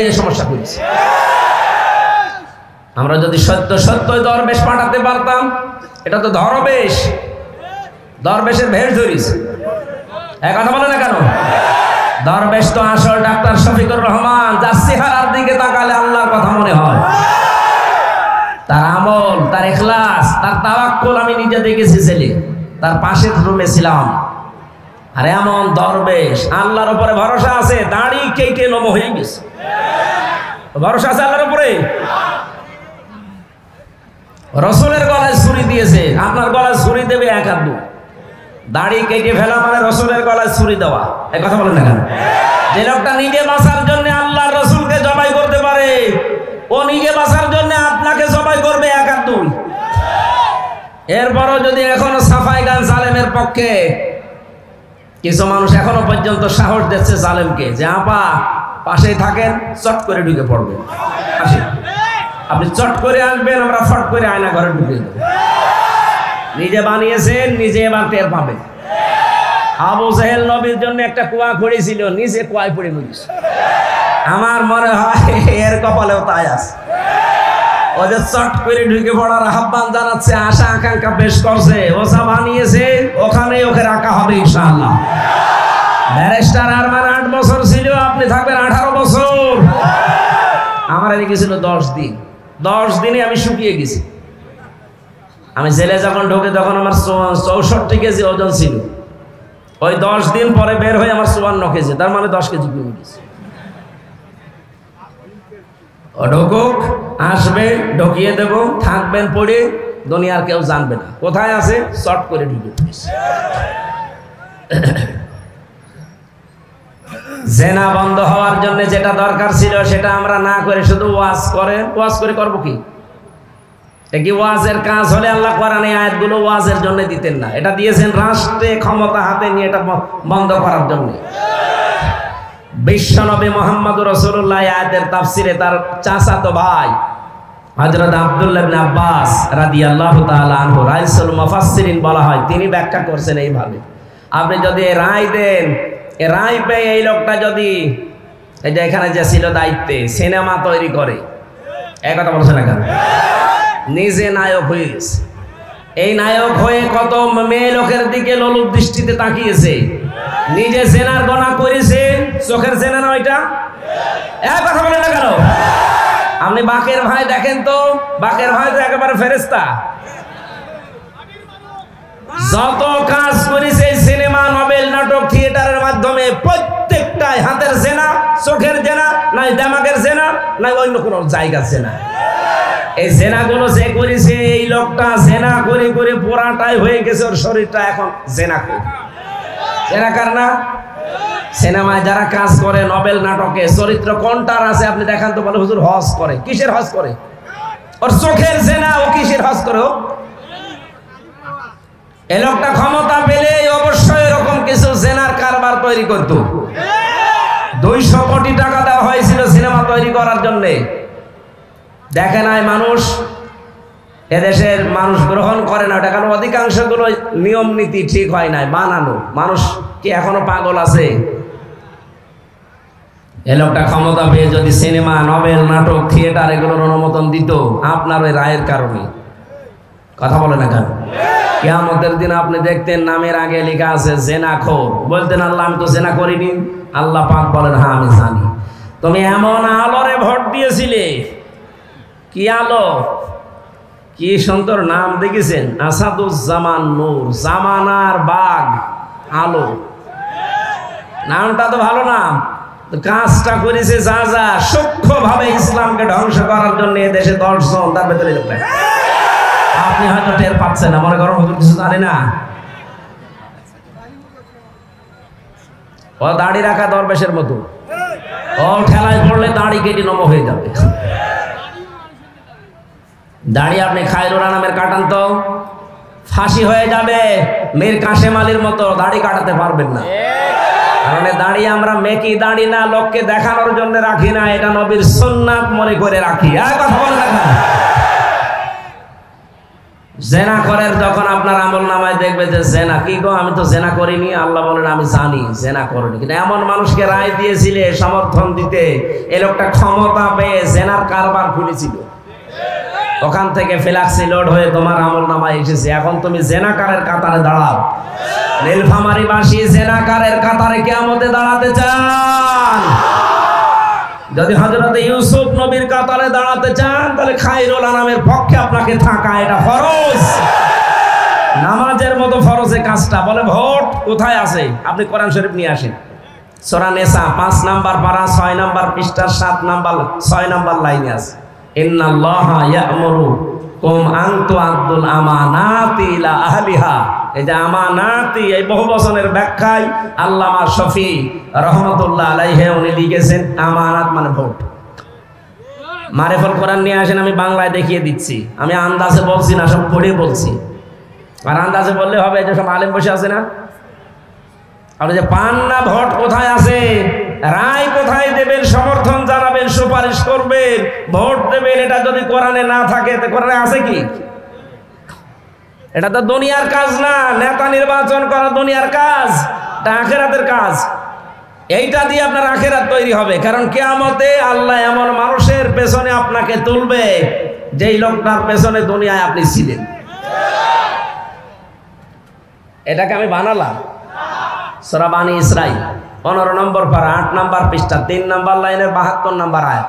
এই সমস্যা করছে। আমরা যদি সত্য সত্যই দরবেশ পাঠাতে পারতাম, এটা তো দরবেশ, দরবেশের ভেষ ধরিস, এক কথা বলে না কেন? দরবেশ তো আসল ডাক্তার শফিকুর রহমান, যার চেহারার দিকে তাকালে আল্লাহর কথা মনে হয়, তার আমল, তার ইখলাস, তার তাওয়াক্কুল আমি নিজে দেখেছি। ছেলে তার পাশের রুমে ছিলাম, আর এমন দরবেশ, আল্লাহর উপরে ভরসা আছে, দাড়ি কেটে নম হয়ে গেছে। ভরসা আছে আল্লাহর উপরে। রসুলের গলায় ছুরি দিয়েছে, আপনার গলায় ছুরি দেবে এক আর দু। দাড়ি কেটে ফেলা মানে রসুলের গলায় ছুরি দেওয়া, এই কথা বলেন না কেন? যে লোকটা নিজে বাঁচার জন্য আল্লাহর রসুলকে জবাই করতে পারে, ও নিজে বাঁচার জন্য আপনাকে জবাই করবে এক আর দুই। এরপরও যদি এখনো সাফাই গান জালেমের পক্ষে, কিছু মানুষ এখনো পর্যন্ত সাহস দিচ্ছে জালেমকে যে আপা পাশেই থাকেন, চট করে ঢুকে পড়বে, আসেন আপনি চট করে আসবেন, আমরা ফট করে আয়না ঘরে ঢুকে দেব। নিজে বানিয়েছেন, নিজে এবার টের পাবেন। আবু জাহেল নবীর জন্য একটা কুয়া খুঁড়েছিল, নিজে কুয়ায় পড়ে মরিস। আমার মনে হয় এর কপালেও তাই আছে। ওদের চট করে ঢুকে পড়ার আহ্বান জানাচ্ছে, আশা আকাঙ্ক্ষা পেশ করছে, ওসা বানিয়েছে, ওখানেই ওকে রাখা হবে ইনশাআল্লাহ। ব্যারিস্টার আরমান 8 বছর ছিল, আপনি থাকবেন 18 বছর। আমার এদিকে ছিল 10 দিন। 10 দিনে আমি শুকিয়ে গেছি। আমি জেলে যখন ঢোকে তখন আমার 64 কেজি ওজন ছিল। ওই 10 দিন পরে বের হয়ে আমার 54 কেজি, তার মানে 10 কেজি কমে গেছে। ঢুকুক, আসবে, ঢুকিয়ে দেব, থাকবেন পড়ে, দুনিয়ার কেউ জানবে না কোথায় আছে, শর্ট করে ঢুকে। জেনা বন্ধ হওয়ার জন্য যেটা দরকার ছিল সেটা আমরা না করে শুধু ওয়াজ করে করবো কি? কি ওয়াজের কাজ হলে আল্লাহ কোরআনে আয়াতগুলো ওয়াজের জন্য দিতেন না? এটা দিয়েছেন রাষ্ট্রে ক্ষমতা হাতে নিয়ে এটা বন্ধ করার জন্য। বিশ্বনবী মুহাম্মদ রাসূলুল্লাহ আয়াতের তাফসিরে তার চাচাতো ভাই হযরত আব্দুল্লাহ ইবনে আব্বাস রাদিয়াল্লাহু তাআলা আনহু রাইসুল মুফাসসিরিন বলা হয়, তিনি ব্যাখ্যা করছেন এইভাবে, আপনি যদি রায় দেন, রায় পেয়ে এই লোকটা যদি এই যে এখানে যে ছিল দায়িত্বে, সিনেমা তৈরি করে, এই কথা বলছে না কেন? নিজে নায়ক হয়ে গেছে। এই নায়ক হয়ে কত মেয়ে লোকের দিকে লোলুপ দৃষ্টিতে তাকিয়েছে, নিজে জেনার গণা করেছে, চোখের জেনা না ওইটা, এক কথা বলেন না কেন? আপনি বাকের ভাই দেখেন তো, বাকের ভাই তো একেবারে ফেরেশতা। যত কাজ করেছে সিনেমা, নোবেল, নাটক, থিয়েটারের মাধ্যমে, প্রত্যেকটাই হাতের জেনা, চোখের জেনা, নাই দেমাগের জেনা, নাই অন্য কোনো জায়গার জেনা। এই জেনাগুলো যে করেছে, এই লোকটা জেনা করে করে পুরাটাই হয়ে গেছে, ওর শরীরটা এখন জেনা করে। জেনাকার না? সিনেমায় যারা কাজ করে, নোবেল, নাটকে চরিত্র কোনটার আছে আপনি দেখান তো, বলে হুজুর হজ করে। কিসের হজ করে? ওর চোখের জেনা, ও কিসের হজ করে? এই লোকটা ক্ষমতা পেলে অবশ্যই এরকম কিছু জেনার কারবার তৈরি করত। 200 কোটি টাকা দেওয়া হয়েছিল সিনেমা তৈরি করার জন্য। দেখে নাই মানুষ, এদেশের মানুষ গ্রহণ করে না ওটা, কারণ অধিকাংশগুলো নিয়ম নীতি ঠিক হয় নাই, বানানো। মানুষ কি এখনো পাগল আছে? এ লোকটা ক্ষমতা পেয়ে যদি সিনেমা, নোবেল, নাটক, থিয়েটার এগুলোর অনুমোদন দিত, আপনার ওই রায়ের কারণে, কথা বলে না কেন? কিয়ামতের দিন আপনি দেখতেন নামের আগে লেখা আছে জেনাখোর, বলতেন আল্লাহ আমি তো জেনা করিনি। আল্লাহ পাক বলেন হ্যাঁ আমি জানি। তুমি এমন আলোরে ভোট দিয়েছিলে, কি আলো, কি সুন্দর নাম দেখেছেন, আসাদুজ্জামান নূর, জামানার বাগ আলো। নামটা তো ভালো নাম, কাজটা করেছে যা যা সূক্ষ্মভাবে ইসলামকে ধ্বংস করার জন্য দেশে 10 জন তার ভেতরে লোক। আপনি হয়তো টের পাচ্ছেন না, মনে করেন হুজুর কিছু জানে না। ও দাড়ি রাখা দরবেশের মতো, ও ঠেলায় পড়লে দাড়ি কেটে নম হয়ে যাবে। দাড়ি আপনি খায়রুরা নামের কাটান তো ফাঁসি হয়ে যাবে। মীর কাশেম আলীর মতো দাড়ি কাটাতে পারবেন না। কারণ দাড়ি আমরা মেকি দাড়ি না, লোককে দেখানোর জন্য রাখি না, এটা নবীর সুন্নাত মনে করে রাখি। আর কথা বলে না, জেনা করার যখন আপনার আমল নামায় দেখবে যে জেনা, কি গো আমি তো জেনা করিনি, আল্লাহ বলেন আমি জানি জেনা করিনি, কিন্তু এমন মানুষকে রায় দিয়েছিলে সমর্থন দিতে, এই লোকটা ক্ষমতা পেয়ে জেনার কারবার খুলেছিল, ওখান থেকে ফ্ল্যাক্সি লোড হয়ে তোমার আমল নামায় এসেছে। এখন তুমি জেনাকারের কাতারে দাঁড়াও। নীলফামারীবাসী জেনাকারের কাতারে কিয়ামতে দাঁড়াতে চান? যদি হযরত ইউসুফ নবীর কাতারে দাঁড়াতে চান তাহলে খায়রুল আনামের পক্ষে আপনাকে থাকা এটা ফরজ, নামাজের মতো ফরজে কাজটা। বলে ভোট কোথায় আছে? আপনি কোরআন শরীফ নিয়ে আসেন, সূরা নিসা 5 নাম্বার পারা 6 নাম্বার পৃষ্ঠা 6 নাম্বার লাইনে আছে, ইন্নাল্লাহা ইয়া'মুরুকুম আন তু'আদ্দুল আমানাতি ইলা আহলিহা। এই যে আমানাতি, এই বহু বচনের ব্যাখ্যায় আল্লামা শফি রহমাতুল্লাহ আলাইহি উনি লিখেছেন আমানাত মানে ভোট। মারিফুল কোরআন নিয়ে আসেন, আমি বাংলায় দেখিয়ে দিচ্ছি, আমি আন্দাজে বলছি না, সব পড়ে বলছি। আর আন্দাজে বললে হবে, যে সব আলেম বসে আছে না, আপনি যে পান না ভোট কোথায় আছে, রায় কোথায় দেবেন, সমর্থন জানাবেন, সুপারিশ করবেন, ভোট দেবেন, এটা যদি কোরআনে না থাকে তো কোরআনে আছে কি? এটা তো দুনিয়ার কাজ না, নেতা নির্বাচন করা দুনিয়ার কাজ, এটা আখিরাতের কাজ। এইটা দিয়ে আপনার আখিরাত তৈরি হবে। কারণ কিয়ামতে আল্লাহ এমন মানুষের পেছনে আপনাকে তুলবে যেই লোকটার পেছনে দুনিয়ায় আপনি ছিলেন। এটাকে আমি বানালাম। সূরা বানী ইসরাঈল 15 নম্বর পারা 8 নাম্বার পৃষ্ঠা 3 নাম্বার লাইনের 72 নাম্বার আয়াত।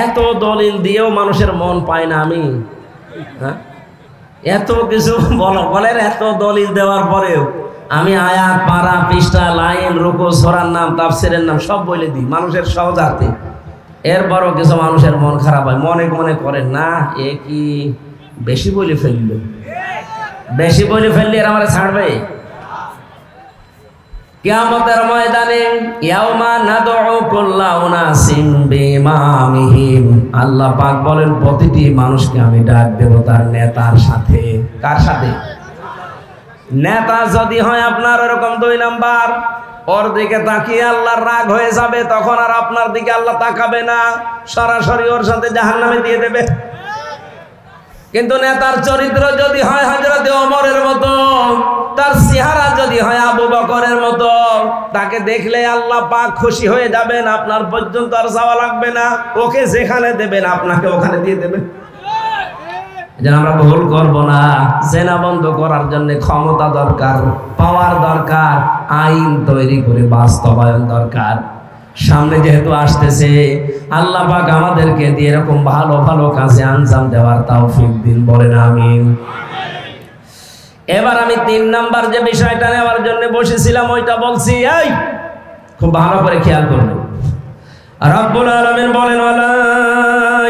এত দলিল দিয়েও মানুষের মন পায় না আমি, হ্যাঁ? এত কিছু বলেন, এত দলিল দেওয়ার পরেও আমি আয়াত পারা পৃষ্ঠা লাইন রুকু সূরার নাম তাফসীরের নাম সব বলে দিই মানুষের সহজার্থে। এরপরও কিছু মানুষের মন খারাপ হয়, মনে মনে করেন না এ কি বেশি বলে ফেললো, বেশি বলে ফেললে এর আমার ছাড়বে? কিয়ামতের ময়দানে ইয়াউমা নাদউ কুল্লা উনাসিম বিইমামিহিম, আল্লাহ পাক বলেন প্রতিটি মানুষকে আমি ডাক দেব তার নেতার সাথে। কার সাথে? নেতা যদি হয় আপনার এরকম 2 নাম্বার, ওর দিকে তাকিয়ে আল্লাহর রাগ হয়ে যাবে, তখন আর আপনার দিকে আল্লাহ তাকাবে না, সরাসরি ওর সাথে জাহান্নামে দিয়ে দেবে। কিন্তু নেতার চরিত্র যদি হয় হযরত ওমরের মতো, তার চেহারা যদি হয় আবু বকরের মতো, তাকে দেখলে আল্লাহ পাক খুশি হয়ে যাবেন, আপনার পর্যন্ত আর যাওয়া লাগবে না, ওকে যেখানে দেবেন আপনাকে ওখানে দিয়ে দেবেন। যেন আমরা ভুল করব না। জেনা বন্ধ করার জন্য ক্ষমতা দরকার, পাওয়ার দরকার, আইন তৈরি করে বাস্তবায়ন দরকার। সামনে যেহেতু আসতেছে, আল্লাহ পাক আমাদেরকে দিয়ে এরকম ভালো ভালো কাজে আঞ্জাম দেওয়ার তৌফিক দিন, বলেন আমিন। এবার আমি 3 নাম্বার যে বিষয়টা নেওয়ার জন্য বসেছিলাম ওইটা বলছি, এই খুব ভালো করে খেয়াল করবেন। রব্বুল আলামিন বলেন ওয়ালা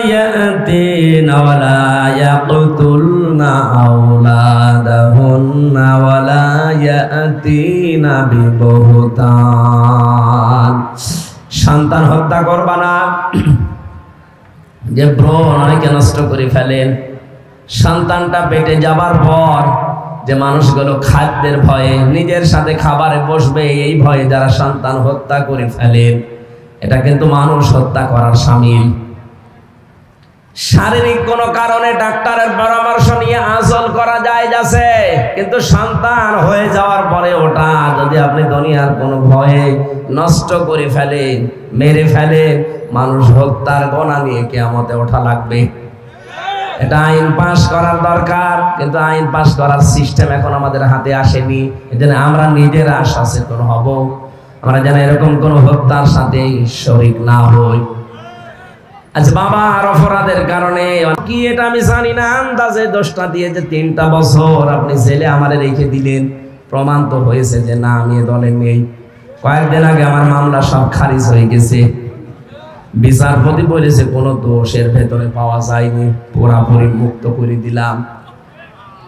ইয়াতিনা ওয়ালা ইয়াকতুলনা আওলাদাহুন্না ওয়ালা ইয়াতিনা বিবহুতান, সন্তান হত্যা করবা না। যে ভ্রূণ অনেকে নষ্ট করে ফেলেন, সন্তানটা পেটে যাবার পর যে মানুষগুলো খাদ্যের ভয়ে নিজের সাথে খাবারে বসবে এই ভয়ে যারা সন্তান হত্যা করে ফেলেন, এটা কিন্তু মানুষ হত্যা করার শামিল। শারীরিক কোনো কারণে ডাক্তারের পরামর্শ নিয়ে আঁচল করা যায় যাচ্ছে, কিন্তু সন্তান হয়ে যাওয়ার পরে ওটা যদি আপনি দুনিয়ার কোনো ভয়ে নষ্ট করে ফেলেন, মেরে ফেলেন, মানুষ হত্যার গোনা নিয়ে কিয়ামতে ওঠা লাগবে। এটা আইন পাশ করার দরকার, কিন্তু আইন পাশ করার সিস্টেম এখন আমাদের হাতে আসেনি। এজন্য আমরা নিজেরা সচেতন হব, আমরা যেন এরকম কোন হত্যার সাথে শরীক না হই। আচ্ছা বাবা, আর অপরাধের কারণে কি এটা আমি জানি না, আন্দাজে 10টা দিয়ে যে 3টা বছর আপনি জেলে আমারে রেখে দিলেন, প্রমাণ তো হয়েছে যে না আমি এ দলে নেই, কয়েকদিন আগে আমার মামলা সব খারিজ হয়ে গেছে। বিচারপতি বলেছে কোনো দোষের ভেতরে পাওয়া যায়নি, পুরাপুরি মুক্ত করে দিলাম।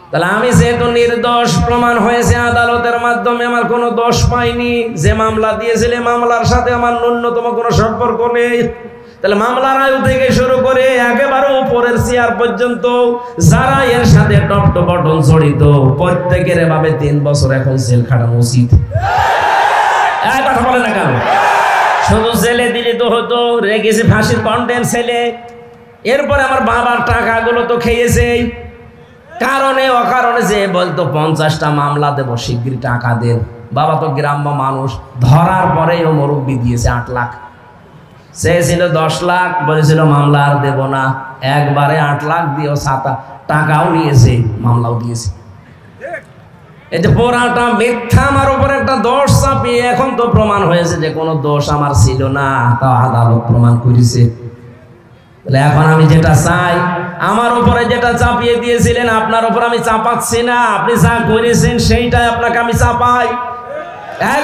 তাহলে আমি যেহেতু নির্দোষ প্রমাণ হয়েছে আদালতের মাধ্যমে, আমার কোনো দোষ পাইনি। যে মামলা দিয়েছিলে মামলার সাথে আমার ন্যূনতম কোনো সম্পর্ক নেই। তাহলে মামলার আয়ু থেকে শুরু করে একেবারে উপরের চেয়ার পর্যন্ত যারা এর সাথে টপ টু বটন জড়িত, প্রত্যেকের এভাবে 3 বছর এখন জেল খাটানো উচিত। কথা বলে না কেন? শুধু জেলে দিলে তো হতো, রেখেছে ফাঁসির কন্টেন্ট ছেলে। এরপরে আমার বাবার টাকাগুলো তো খেয়েছে, কারণে অকারণে যে বলতো 50টা মামলা দেবো, শিগগির টাকা দেন। বাবা তো গ্রাম্য মানুষ, ধরার পরেই ও মুরব্বি দিয়েছে 8 লাখ। চেয়েছিল 10 লাখ, বলেছিল মামলা আর দেব না। একবারে 8 লাখ দিয়েও টাকাও নিয়েছে, মামলাও দিয়েছে। এই যে পুরাটা মিথ্যা, আমার উপর একটা দোষ চাপিয়ে এখন তো প্রমাণ হয়েছে যে কোনো দোষ আমার ছিল না, তা আদালত প্রমাণ করেছে। তাহলে এখন আমি যেটা চাই, আমার উপরে যেটা চাপিয়ে দিয়েছিলেন আপনার উপর আমি চাপাচ্ছি না। আপনি যা করেছেন সেইটাই আপনাকে আমি চাপাই।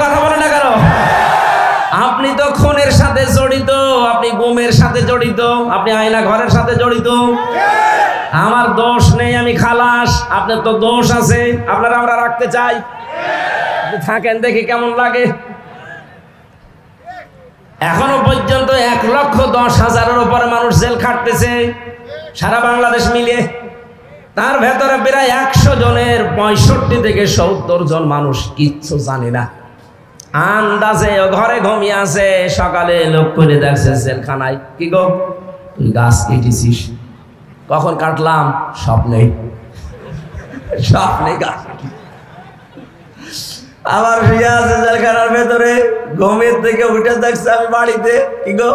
কথা বলে না কেন? আপনি তো খুনের সাথে জড়িত, আপনি গুমের সাথে জড়িত, আপনি আয়না ঘরের সাথে জড়িত। আমার দোষ নেই, আমি খালাস। আপনার তো দোষ আছে, আপনারা আমরা রাখতে চাই। আপনি থাকেন, দেখি কেমন লাগে। এখনো পর্যন্ত 1,10,000-এর উপরে মানুষ জেল খাটতেছে সারা বাংলাদেশ মিলে। তার ভেতরে প্রায় 100 জনের 65 থেকে 70 জন মানুষ কিচ্ছু জানে না, আন্দাজে ঘরে ঘুমিয়ে আছে। সকালে লোক করে দেখছে জেলখানায়। কি গো, তুই গাছ কেটেছিস? কখন কাটলাম? স্বপ্নে। স্বপ্নে গাছ। আবার শুয়ে আছে জেলখানার ভেতরে, ঘুমের থেকে উঠে দেখছে আমি বাড়িতে। কি গো,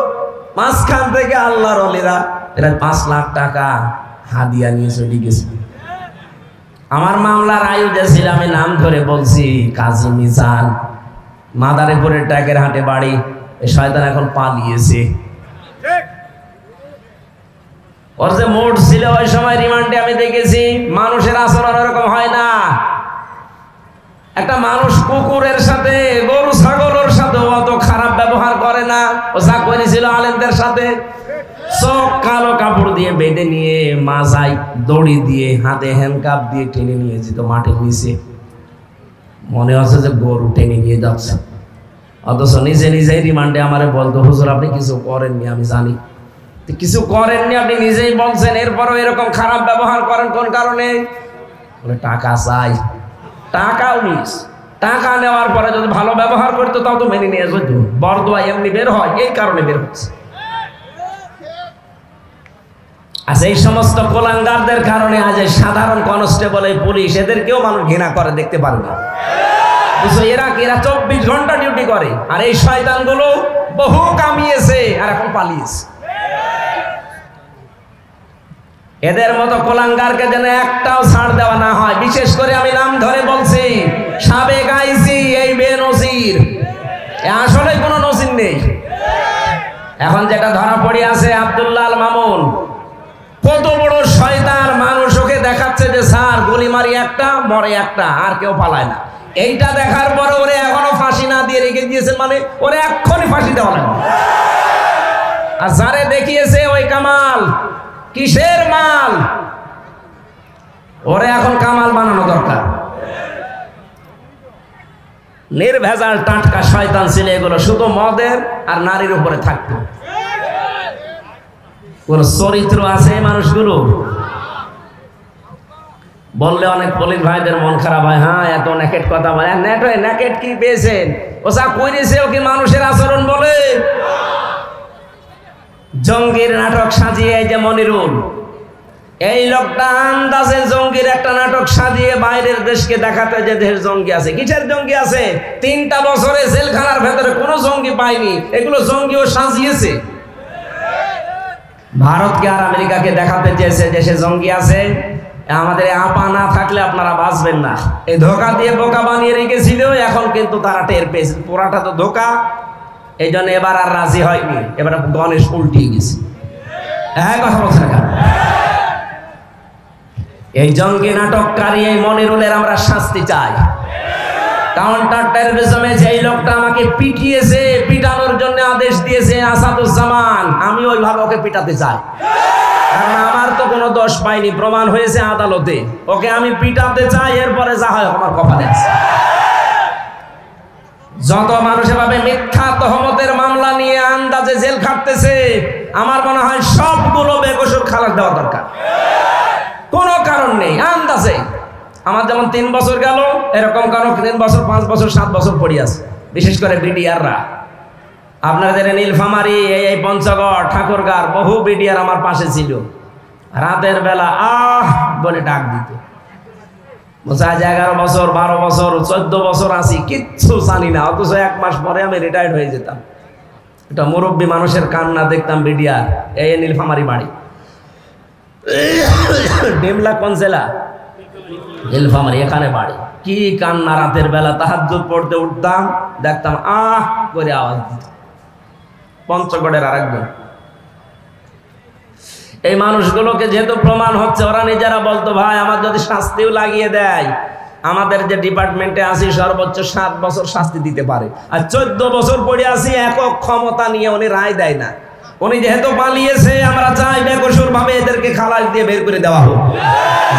মাঝখান থেকে আল্লাহর ওলিরা প্রায় 5 লাখ টাকা হাদিয়া নিয়ে চলে গেছে। আমার মামলার আয়ু যে ছিল, আমি নাম ধরে বলছি, কাজী মিজান, মাদারীপুরের ট্যাকের হাটে বাড়ি। এই শয়তান এখন পালিয়েছে। ওর যে মোট ছিল ওই সময় রিমান্ডে আমি দেখেছি, মানুষের আচরণ এরকম হয় না। একটা মানুষ কুকুরের সাথে, গরু ছাগলের সাথে অত খারাপ ব্যবহার করে না। ও যা করেছিল আলেমদের সাথে, চোখ কালো কাপড় দিয়ে বেঁধে নিয়ে, মাজায় দড়ি দিয়ে, হাতে হ্যান্ডকাপ দিয়ে টেনে নিয়ে যেত মাটির নিচে। মনে হচ্ছে যে গরু টেনে নিয়ে যাচ্ছে, অথচ নিজে নিজেই রিমান্ডে আমারে বলতো, হুজুর আপনি কিছু করেননি, আমি জানি কিছু করেননি, আপনি নিজেই বলছেন, এরপরও এরকম খারাপ ব্যবহার করেন কোন কারণে? বলে টাকা চাই। টাকাও নিস, টাকা নেওয়ার পরে যদি ভালো ব্যবহার করতো তাও তো মেনে নিয়ে যেত। বরদোয়া এমনি বের হয়, এই কারণে বের হচ্ছে। আচ্ছা, এই সমস্ত কোলাঙ্গারদের কারণে আজ সাধারণ কনস্টেবল, এই পুলিশ, এদেরকেও মানুষ ঘৃণা করে, দেখতে পারে না। এরা 24 ঘন্টা ডিউটি করে, আর এই শয়তানগুলো বহু কামিয়েছে আর এখন পালিয়েছে। এদের মতো কোলাঙ্গারকে যেন একটাও ছাড় দেওয়া না হয়। বিশেষ করে আমি নাম ধরে বলছি, সাবেক আইসি এই বেনজির, আসলে কোনো নজির নেই। এখন যেটা ধরা পড়ে আছে আব্দুল্লাহ আল মামুন, কত বড় শয়তান। মানুষ ওকে দেখাচ্ছে যে স্যার গুলি মারি একটা, মরে একটা, আর কেউ পালায় না। এইটা দেখার পরে ওরে এখনো ফাঁসি না দিয়ে রেখে দিয়েছে, মানে ওরে এক্ষুনি ফাঁসি দেওয়া লাগবে। আর যারে দেখিয়েছে ওই কামাল, কিসের মাল, ওরে এখন কামাল বানানো দরকার। নির্ভেজাল টাটকা শয়তান ছিল এগুলো, শুধু মদের আর নারীর উপরে থাকতো। কোন চরিত্র আছে মানুষগুলো? বললে অনেক পুলিশ ভাইদের মন খারাপ হয়। হ্যাঁ, এত নেকেট কথা বলে। নেকেট কি পেয়েছেন? ও যা করেছে ও কি মানুষের আচরণ বলে? জঙ্গির নাটক সাজিয়ে, এই যে মনিরুল, এই লোকটা আন্দাজে জঙ্গির একটা নাটক সাজিয়ে বাইরের দেশকে দেখাতে, যে দেশের জঙ্গি আছে। কিসের জঙ্গি আছে? 3টা বছরে জেলখানার ভেতরে কোনো জঙ্গি পায়নি, এগুলো জঙ্গিও সাজিয়েছে। ভারতকে আর আমেরিকাকে দেখাতে চেয়েছে দেশে জঙ্গি আছে। আমাদের আপা না থাকলে আপনারা বাঁচবেন না, এই ধোকা দিয়ে বোকা বানিয়ে রেখেছিল। এখন কিন্তু তারা টের পেয়েছে পুরাটা তো ধোকা। এই জন্য এবার আর রাজি হয়নি, এবার গণেশ উল্টিয়ে গেছে। হ্যাঁ, কথা বলছে না। এই জঙ্গি নাটককারী এই মনিরুলের আমরা শাস্তি চাই। কাউন্টার টেররিজমে যেই লোকটা আমাকে পিটিয়েছে, পিটানোর জন্য আদেশ দিয়েছে আসাদুজ্জামান, আমি ওইভাবে ওকে পিটাতে চাই। কারণ আমার তো কোনো দোষ পাইনি, প্রমাণ হয়েছে আদালতে। ওকে আমি পিটাতে চাই, এরপরে যা হয় আমার কপালে আছে। যত মানুষ এভাবে মিথ্যা তহমতের মামলা নিয়ে আন্দাজে জেল খাটতেছে, আমার মনে হয় সবগুলো বেকসুর খালাস দেওয়া দরকার। কোনো কারণ নেই, আন্দাজে। আমার যেমন 3 বছর গেল, এরকম কারণ 3 বছর 5 বছর 7 বছর পড়ে আছে, বিশেষ করে বিডিআররা। আপনাদের নীলফামারী, এই পঞ্চগড়, ঠাকুরগাঁর বহু বিডিআর আমার পাশে ছিল। রাতের বেলা আহ বলে ডাক দিত। বলছে আজ 11 বছর 12 বছর 14 বছর আছি, কিচ্ছু জানি না, অথচ 1 মাস পরে আমি রিটায়ার্ড হয়ে যেতাম। এটা মুরব্বী মানুষের কান্না দেখতাম বিডিআর। এই নীলফামারী বাড়ি। ডিমলা কোন জেলা? নীলফামারী, এখানে বাড়ি। কি কান্না! রাতের বেলা তাহাজ্জুদ পড়তে উঠতাম, দেখতাম আহ করে আওয়াজ দিত। পঞ্চগড়ের আরেকজন। এই মানুষগুলোকে যেহেতু প্রমাণ হচ্ছে, ওরা নিজেরা বলতো ভাই আমার যদি শাস্তিও লাগিয়ে দেয়, আমাদের যে ডিপার্টমেন্টে আছি সর্বোচ্চ 7 বছর শাস্তি দিতে পারে, আর 14 বছর পড়ে আছি একক ক্ষমতা নিয়ে উনি রায় দেয় না। উনি যেহেতু পালিয়েছে, আমরা চাই বেকসুর ভাবে এদেরকে খালাস দিয়ে বের করে দেওয়া হোক।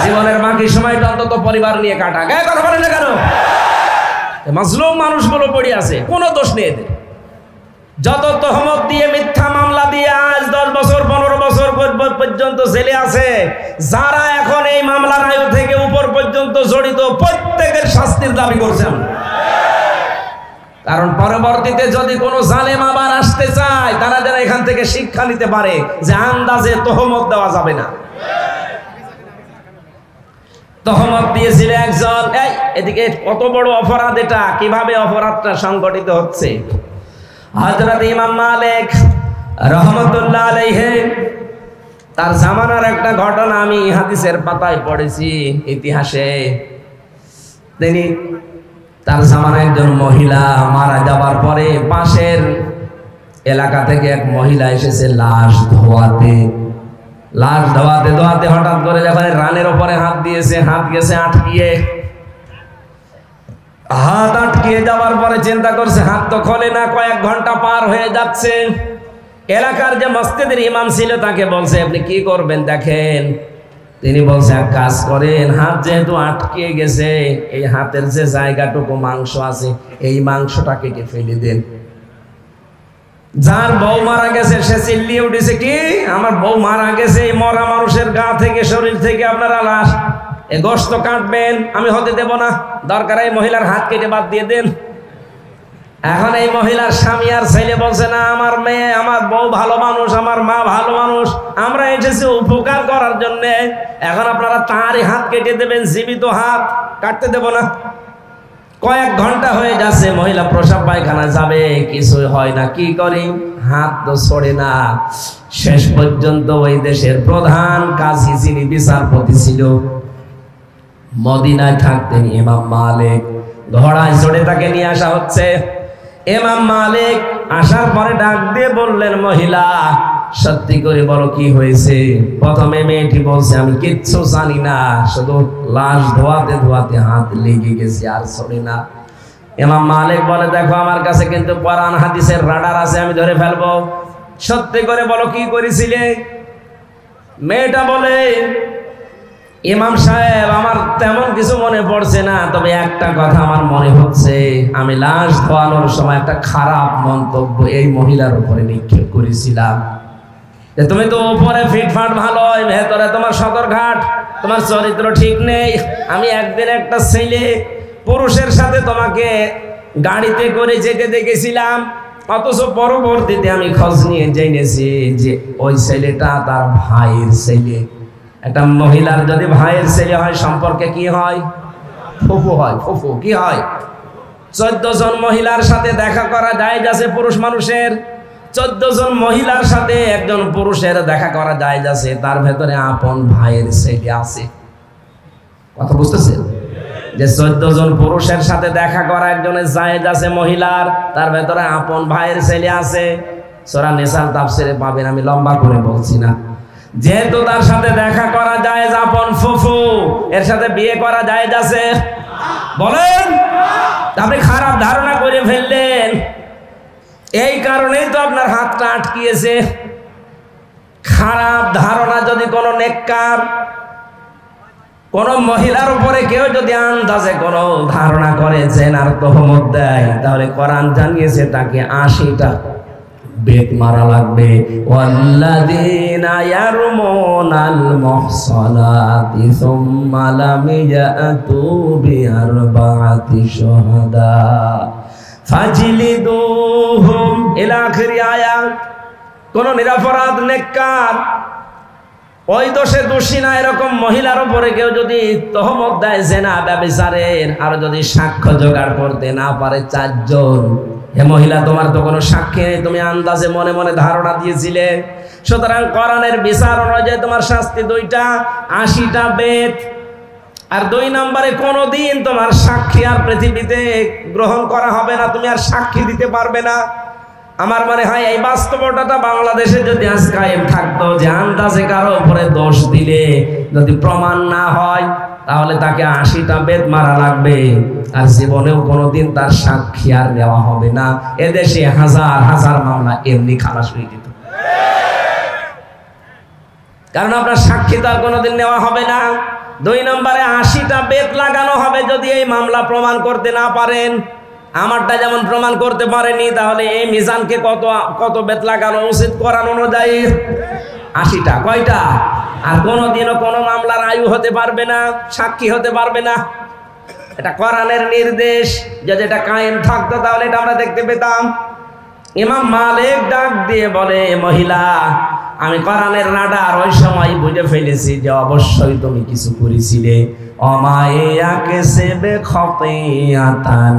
জীবনের বাকি সময়টা অন্তত পরিবার নিয়ে কাটা। গায়ে কথা বলে না কেন? মাজলুম মানুষগুলো পড়ে আছে, কোনো দোষ নেই এদের। যত তহমত দিয়ে, মিথ্যা মামলা দিয়ে আজ 10 বছর 15 বছর পর্যন্ত জেলে আছে, যারা এখন এই মামলার আয়ু থেকে উপর পর্যন্ত জড়িত, প্রত্যেকের শাস্তির দাবি করছেন। কারণ পরবর্তীতে যদি কোনো জালেম আবার আসতে চায়, তারা যেন এখান থেকে শিক্ষা নিতে পারে যে আন্দাজে তহমত দেওয়া যাবে না। তহমত দিয়েছিল একজন। এদিকে কত বড় অপরাধ এটা! কিভাবে অপরাধটা সংগঠিত হচ্ছে? হযরত ইমাম মালিক রাহমাতুল্লাহ আলাইহি, তার জামানার একটা ঘটনা আমি হাদিসের পাতায় পড়েছি, ইতিহাসে। তিনি, তার জামানায় একজন মহিলা মারা যাওয়ার পরে পাশের এলাকা থেকে এক মহিলা এসেছে লাশ ধোয়াতে। লাশ ধোয়াতে ধোয়াতে হঠাৎ করে যখন রানের উপরে হাত দিয়েছে, হাত গেছে আটকিয়ে। হাত আটকিয়ে যাওয়ার পরে চিন্তা করছে হাত তো খোলে না, কয়েক ঘন্টা পার হয়ে যাচ্ছে। এলাকার যে মসজিদের ইমাম ছিল তাকে বলছে আপনি কি করবেন দেখেন। তিনি বলছে এক কাজ করেন, হাত যেহেতু আটকে গেছে, এই হাতের যে জায়গাটুকু মাংস আছে এই মাংসটা কেটে ফেলে দেন। যার বউ মারা গেছে সে চিল্লিয়ে উঠেছে, কি আমার বউ মারা গেছে, এই মরা মানুষের গা থেকে, শরীর থেকে আপনারা লাশ, এ গোশত কাটবেন, আমি হতে দেব না, দরকার এই মহিলার হাত কেটে বাদ দিয়ে দেন। এখন এই মহিলার স্বামী আর ছেলে বলছে না, আমার মেয়ে, আমার বউ ভালো মানুষ, আমার মা ভালো মানুষ, আমরা এসেছি উপকার করার জন্য, এখন আপনারা তারই হাত কেটে দেবেন, জীবিত হাত কাটতে দেব না। কয়েক ঘন্টা হয়ে যাচ্ছে, মহিলা প্রসাব পায়খানা যাবে, কিছু হয় না। কি করি, হাত তো ছড়ে না। শেষ পর্যন্ত ওই দেশের প্রধান কাজী, যিনি বিচারপতি ছিল, মদিনায় থাকতেন ইমাম মালিক, ঘোড়ায় চড়ে তাকে নিয়ে আসা হচ্ছে। ইমাম মালিক আসার পরে ডাক দিয়ে বললেন, মহিলা সত্যি করে বলো কি হয়েছে? প্রথমে মেয়েটি বলছে আমি কিচ্ছু জানি না, শুধু লাশ ধোয়াতে ধোয়াতে হাত লেগে গেছে, আর ছড়ে না। ইমাম মালিক বলে, দেখো আমার কাছে কিন্তু কোরআন হাদিসের রাডার আছে, আমি ধরে ফেলবো, সত্যি করে বলো কি করেছিলে? মেয়েটা বলে, ইমাম সাহেব আমার তেমন কিছু মনে পড়ছে না, তবে একটা কথা আমার মনে হচ্ছে, আমি লাশ ধোয়ানোর সময় একটা খারাপ মন্তব্য এই মহিলার উপরে নিক্ষেপ করেছিলাম, যে তুমি তো উপরে ফিটফাট ভালো, ভেতরে তোমার সদরঘাট, তোমার চরিত্র ঠিক নেই। আমি একদিন একটা ছেলে পুরুষের সাথে তোমাকে গাড়িতে করে যেতে দেখেছিলাম, অথচ পরবর্তীতে আমি খোঁজ নিয়ে জেনেছি যে ওই ছেলেটা তার ভাইয়ের ছেলে। একটা মহিলার যদি ভাইয়ের ছেলে হয়, সম্পর্কে কি হয়? ফুফু হয়। ফুফু কি হয়? 14 জন মহিলার সাথে দেখা করা জায়েজ আছে পুরুষ মানুষের। 14 জন মহিলার সাথে একজন পুরুষের দেখা করা জায়েজ আছে, তার ভেতরে আপন ভাইয়ের ছেলে আছে। কথা বুঝতেছেন? যে 14 জন পুরুষের সাথে দেখা করা একজনের জায়েজ আছে মহিলার, তার ভেতরে আপন ভাইয়ের ছেলে আছে। সূরা নিসার তাফসিরে পাবেন, আমি লম্বা করে বলছি না। যেহেতু তার সাথে দেখা করা জায়েজ, আপন ফুফু, এর সাথে বিয়ে করা জায়েজ আছে? বলেন। আপনি খারাপ ধারণা করে ফেললেন, এই কারণেই তো আপনার হাতটা আটকিয়েছে। খারাপ ধারণা যদি কোনো নেককার কোন মহিলার উপরে কেউ যদি আন্দাজে কোন ধারণা করে জেনার তহমত দেয়, তাহলে কোরআন জানিয়েছে তাকে 80টা বেত মারা লাগবে। ওয়াল্লাযীনা ইয়ারমুনাল মুহসানাতি সুম্মা লাম ইয়াতু বিআরবা'তি শুহাদা ফাজলিদুহুম ইলা আখিরি আয়াত। কোন নিরপরাধ নেককার ওই দোষে দোষী না এরকম মহিলার উপরে কেউ যদি তহমত দেয় জেনা ব্যভিচারের, আর যদি সাক্ষ্য জোগাড় করতে না পারে 4 জন, হে মহিলা তোমার তো কোনো সাক্ষী নেই, তুমি আন্দাজে মনে মনে ধারণা দিয়েছিলে, সুতরাং কোরআনের বিচার অনুযায়ী তোমার শাস্তি 2টা, 80টা বেত। আর 2 নম্বরে কোনোদিন তোমার সাক্ষী আর পৃথিবীতে গ্রহণ করা হবে না, তুমি আর সাক্ষী দিতে পারবে না। আমার মনে হয় এই বাস্তবতাটা বাংলাদেশে যদি আজ কায়েম থাকতো, যে আন্দাজে কারো উপরে দোষ দিলে যদি প্রমাণ না হয় তাহলে তাকে 80টা বেত মারা লাগবে, আর জীবনেও কোনোদিন তার সাক্ষী আর নেওয়া হবে না। এদেশে হাজার হাজার মামলা এমনি খালাস হয়ে যেত, কারণ আপনার সাক্ষী তার কোনোদিন নেওয়া হবে না। 2 নম্বরে 80টা বেত লাগানো হবে যদি এই মামলা প্রমাণ করতে না পারেন। আমারটা যেমন প্রমাণ করতে পারেনি, তাহলে এই মিজানকে কত বেত লাগানো উচিত কোরআন অনুযায়ী? 80টা। কয়টা? আর কোনোদিনও কোনো মামলার আয়ু হতে পারবে না, সাক্ষী হতে পারবে না। এটা কোরআনের নির্দেশ, যদি এটা কায়েম থাকতো তাহলে এটা আমরা দেখতে পেতাম। ইমাম মালিক ডাক দিয়ে বলে, মহিলা আমি কোরআনের রাডার ওই সময় বুঝে ফেলেছি যে অবশ্যই তুমি কিছু করেছিলে। অমায়াকে সেবে খতিয়াতান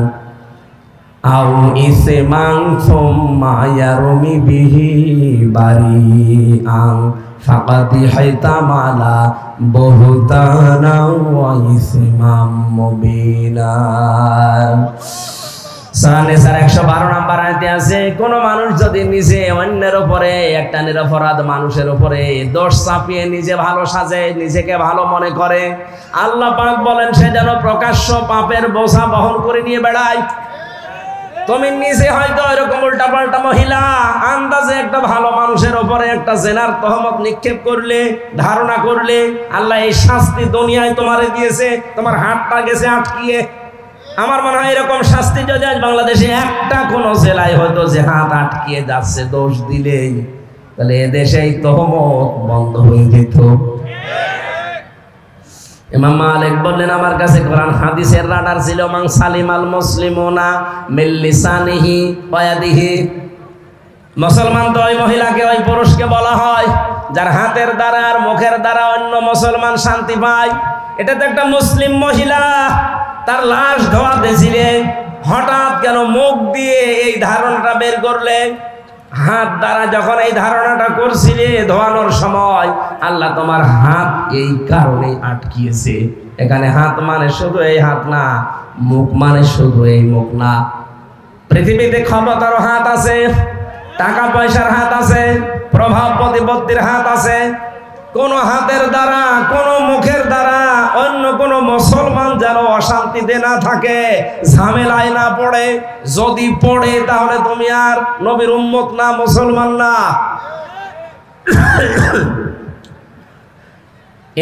আও ইসমান সুম্মা ইয়ারমি বিহি বারিআন ফাকাদ হাইতামালা বুহতানা ওয়া ইসমাম মুবিনা। সূরা নিসার 112 নম্বর আয়াতে আছে, কোন মানুষ যদি নিজে অন্যের উপরে, একটা নিরপরাধ মানুষের উপরে দোষ চাপিয়ে নিজে ভালো সাজে, নিজেকে ভালো মনে করে, আল্লাহ পাক বলেন সে যেন প্রকাশ্য পাপের বোঝা বহন করে নিয়ে বেড়ায়। তুমি নিজে হয়তো এরকম উল্টাপাল্টা মহিলা আন্দাজে একটা ভালো মানুষের উপরে একটা জেনার তহমত নিক্ষেপ করলে, ধারণা করলে, আল্লাহ এই শাস্তি দুনিয়ায় তোমারে দিয়েছে, তোমার হাতটা গেছে আটকিয়ে। আমার মনে হয় এরকম শাস্তি যদি আজ বাংলাদেশে একটা কোনো জেলায় হয়তো যে হাত আটকিয়ে যাচ্ছে দোষ দিলেই, তাহলে এদেশে এই তহমত বন্ধ হয়ে যেত। ইমাম মালিক বললেন, আমার কাছে কোরআন হাদিসের রাডার ছিল। মান সালিমাল মুসলিমুনা মিন লিসানিহি ওয়া ইয়াদিহি। মুসলমান তো ওই মহিলাকে, ওই পুরুষকে বলা হয় যার হাতের দ্বারা আর মুখের দ্বারা অন্য মুসলমান শান্তি পায়। এটা তো একটা মুসলিম মহিলা, তার লাশ ধোয়াতে ছিলে, হঠাৎ কেন মুখ দিয়ে এই ধারণাটা বের করলে? হাত দ্বারা যখন এই ধারণাটা করছিলে ধোয়ানোর সময়, আল্লাহ তোমার হাত এই কারণে আটকিয়েছে। এখানে হাত মানে শুধু এই হাত না, মুখ মানে শুধু এই মুখ না। পৃথিবীতে ক্ষমতারও হাত আছে, টাকা পয়সার হাত আছে, প্রভাব প্রতিপত্তির হাত আছে। কোন হাতের দ্বারা, কোন মুখের দ্বারা অন্য কোন মুসলমান যেন অশান্তিতে না থাকে, ঝামেলায় না পড়ে। যদি পড়ে তাহলে তুমি আর নবীর উম্মত না, মুসলমান না।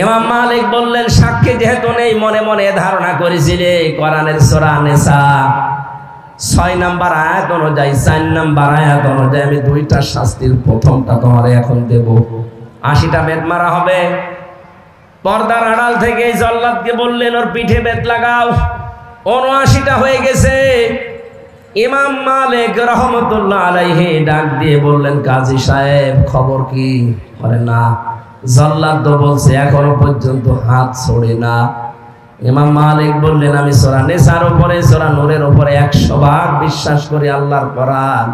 ইমাম মালিক বললেন, সাক্ষী যেহেতু নেই, মনে মনে ধারণা করেছিলে। কোরআনের সূরা নিসা 6 নম্বর আয়াত অনুযায়ী, 4 নম্বর আয়াত অনুযায়ী আমি 2টা শাস্তির প্রথমটা তোমারে এখন দেব। 80টা বেত মারা হবে। পর্দার আড়াল থেকে জল্লাদকে বললেন ওর পিঠে বেত লাগাও। 79টা হয়ে গেছে। ইমাম মালিক রহমতুল্লাহ আলাইহি ডাক দিয়ে বললেন, কাজী সাহেব খবর কি? বলে না, জল্লাদ তো বলছে এখনো পর্যন্ত হাত ছড়ে না। ইমাম মালিক বললেন, আমি সূরা নিসার উপরে, সূরা নূরের উপরে 100 ভাগ বিশ্বাস করি আল্লাহর কোরআন।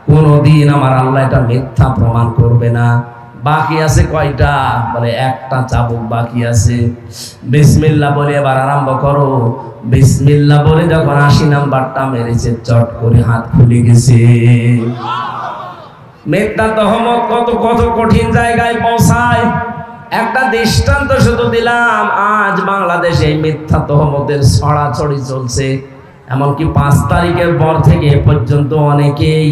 কোনদিন আমার আল্লাহ এটা মিথ্যা প্রমাণ করবে না। বাকি আছে কয়টা? বলে একটা চাবুক বাকি আছে। বিসমিল্লাহ বলে এবার আরম্ভ করো। বিসমিল্লাহ বলে যখন 80 নাম্বারটা মেরেছে, চট করে হাত খুলে গেছে। মিথ্যা তহমত কত কত কঠিন জায়গায় পৌঁছায়। একটা দৃষ্টান্ত শুধু দিলাম, আজ বাংলাদেশে মিথ্যা তহমতের ছড়াছড়ি চলছে। এমনকি 5 তারিখের পর থেকে এ পর্যন্ত অনেকেই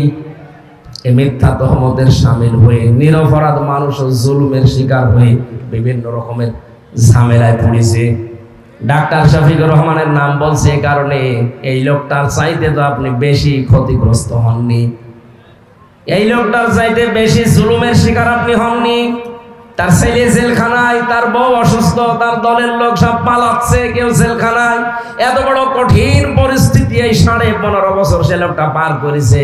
এই মিথ্যা তহমতের শামিল হয়ে নিরপরাধ মানুষ জুলুমের শিকার হয়ে বিভিন্ন রকমের ঝামেলায় পড়েছে। ডাক্তার শফিকুর রহমানের নাম বলছে এই কারণে, এই লোকটার চাইতে তো আপনি বেশি ক্ষতিগ্রস্ত হননি, এই লোকটার চাইতে বেশি জুলুমের শিকার আপনি হননি। তার ছেলে জেলখানায়, তার বউ অসুস্থ, তার দলের লোক সব পালাচ্ছে, কেউ জেলখানায়। এত বড় কঠিন পরিস্থিতি এই 15.5 বছর সে লোকটা পার করেছে।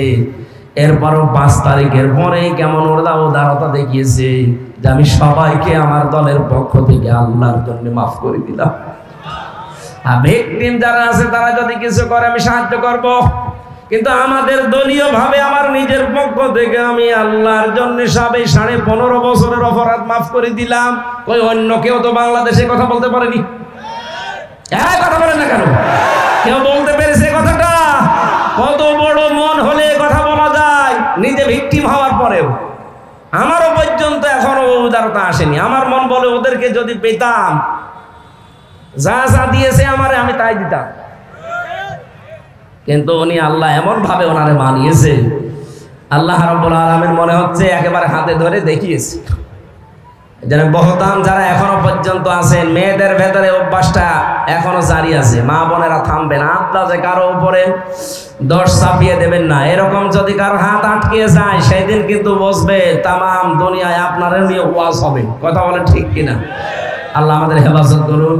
এরপরও 5 তারিখের পরে কেমন উদারতা দেখিয়েছে যে আমি সবাইকে আমার দলের পক্ষ থেকে আল্লাহর জন্য মাফ করে দিলাম। আর ভিকটিম যারা আছে তারা যদি কিছু করে আমি সাহায্য করব, কিন্তু আমাদের দলীয় ভাবে আমার নিজের পক্ষ থেকে আমি আল্লাহর জন্য সবাই 15.5 বছরের অপরাধ মাফ করে দিলাম। ওই অন্য কেউ তো বাংলাদেশে কথা বলতে পারেনি। কথা বলেন না কেন? কেউ বলতে পেরেছে কথাটা? কত বড় মন হলে কথা বলা যায়, নিজে ভিকটিম হওয়ার পরেও। আমারও পর্যন্ত এখনো উদারতা আসেনি। আমার মন বলে ওদেরকে যদি পেতাম, যা যা দিয়েছে আমারে আমি তাই দিতাম। কিন্তু উনি আল্লাহ এমন ভাবে ওনারে মানিয়েছে, আল্লাহ রাব্বুল আলামিন মনে হচ্ছে একেবারে হাতে ধরে দেখিয়েছে। যেন বহতাম যারা এখনো পর্যন্ত আছেন, মেয়েদের ভেতরে অভ্যাসটা এখনো জারি আছে, মা বোনেরা থামবেন, আন্দাজে কারো উপরে দোষ চাপিয়ে দেবেন না। এরকম যদি কারো হাত আটকে যায় সেদিন কিন্তু বসবে তামাম দুনিয়ায় আপনার নিয়ে ওয়াজ হবে। কথা বলেন ঠিক কিনা? আল্লাহ আমাদের হেফাজত করুন।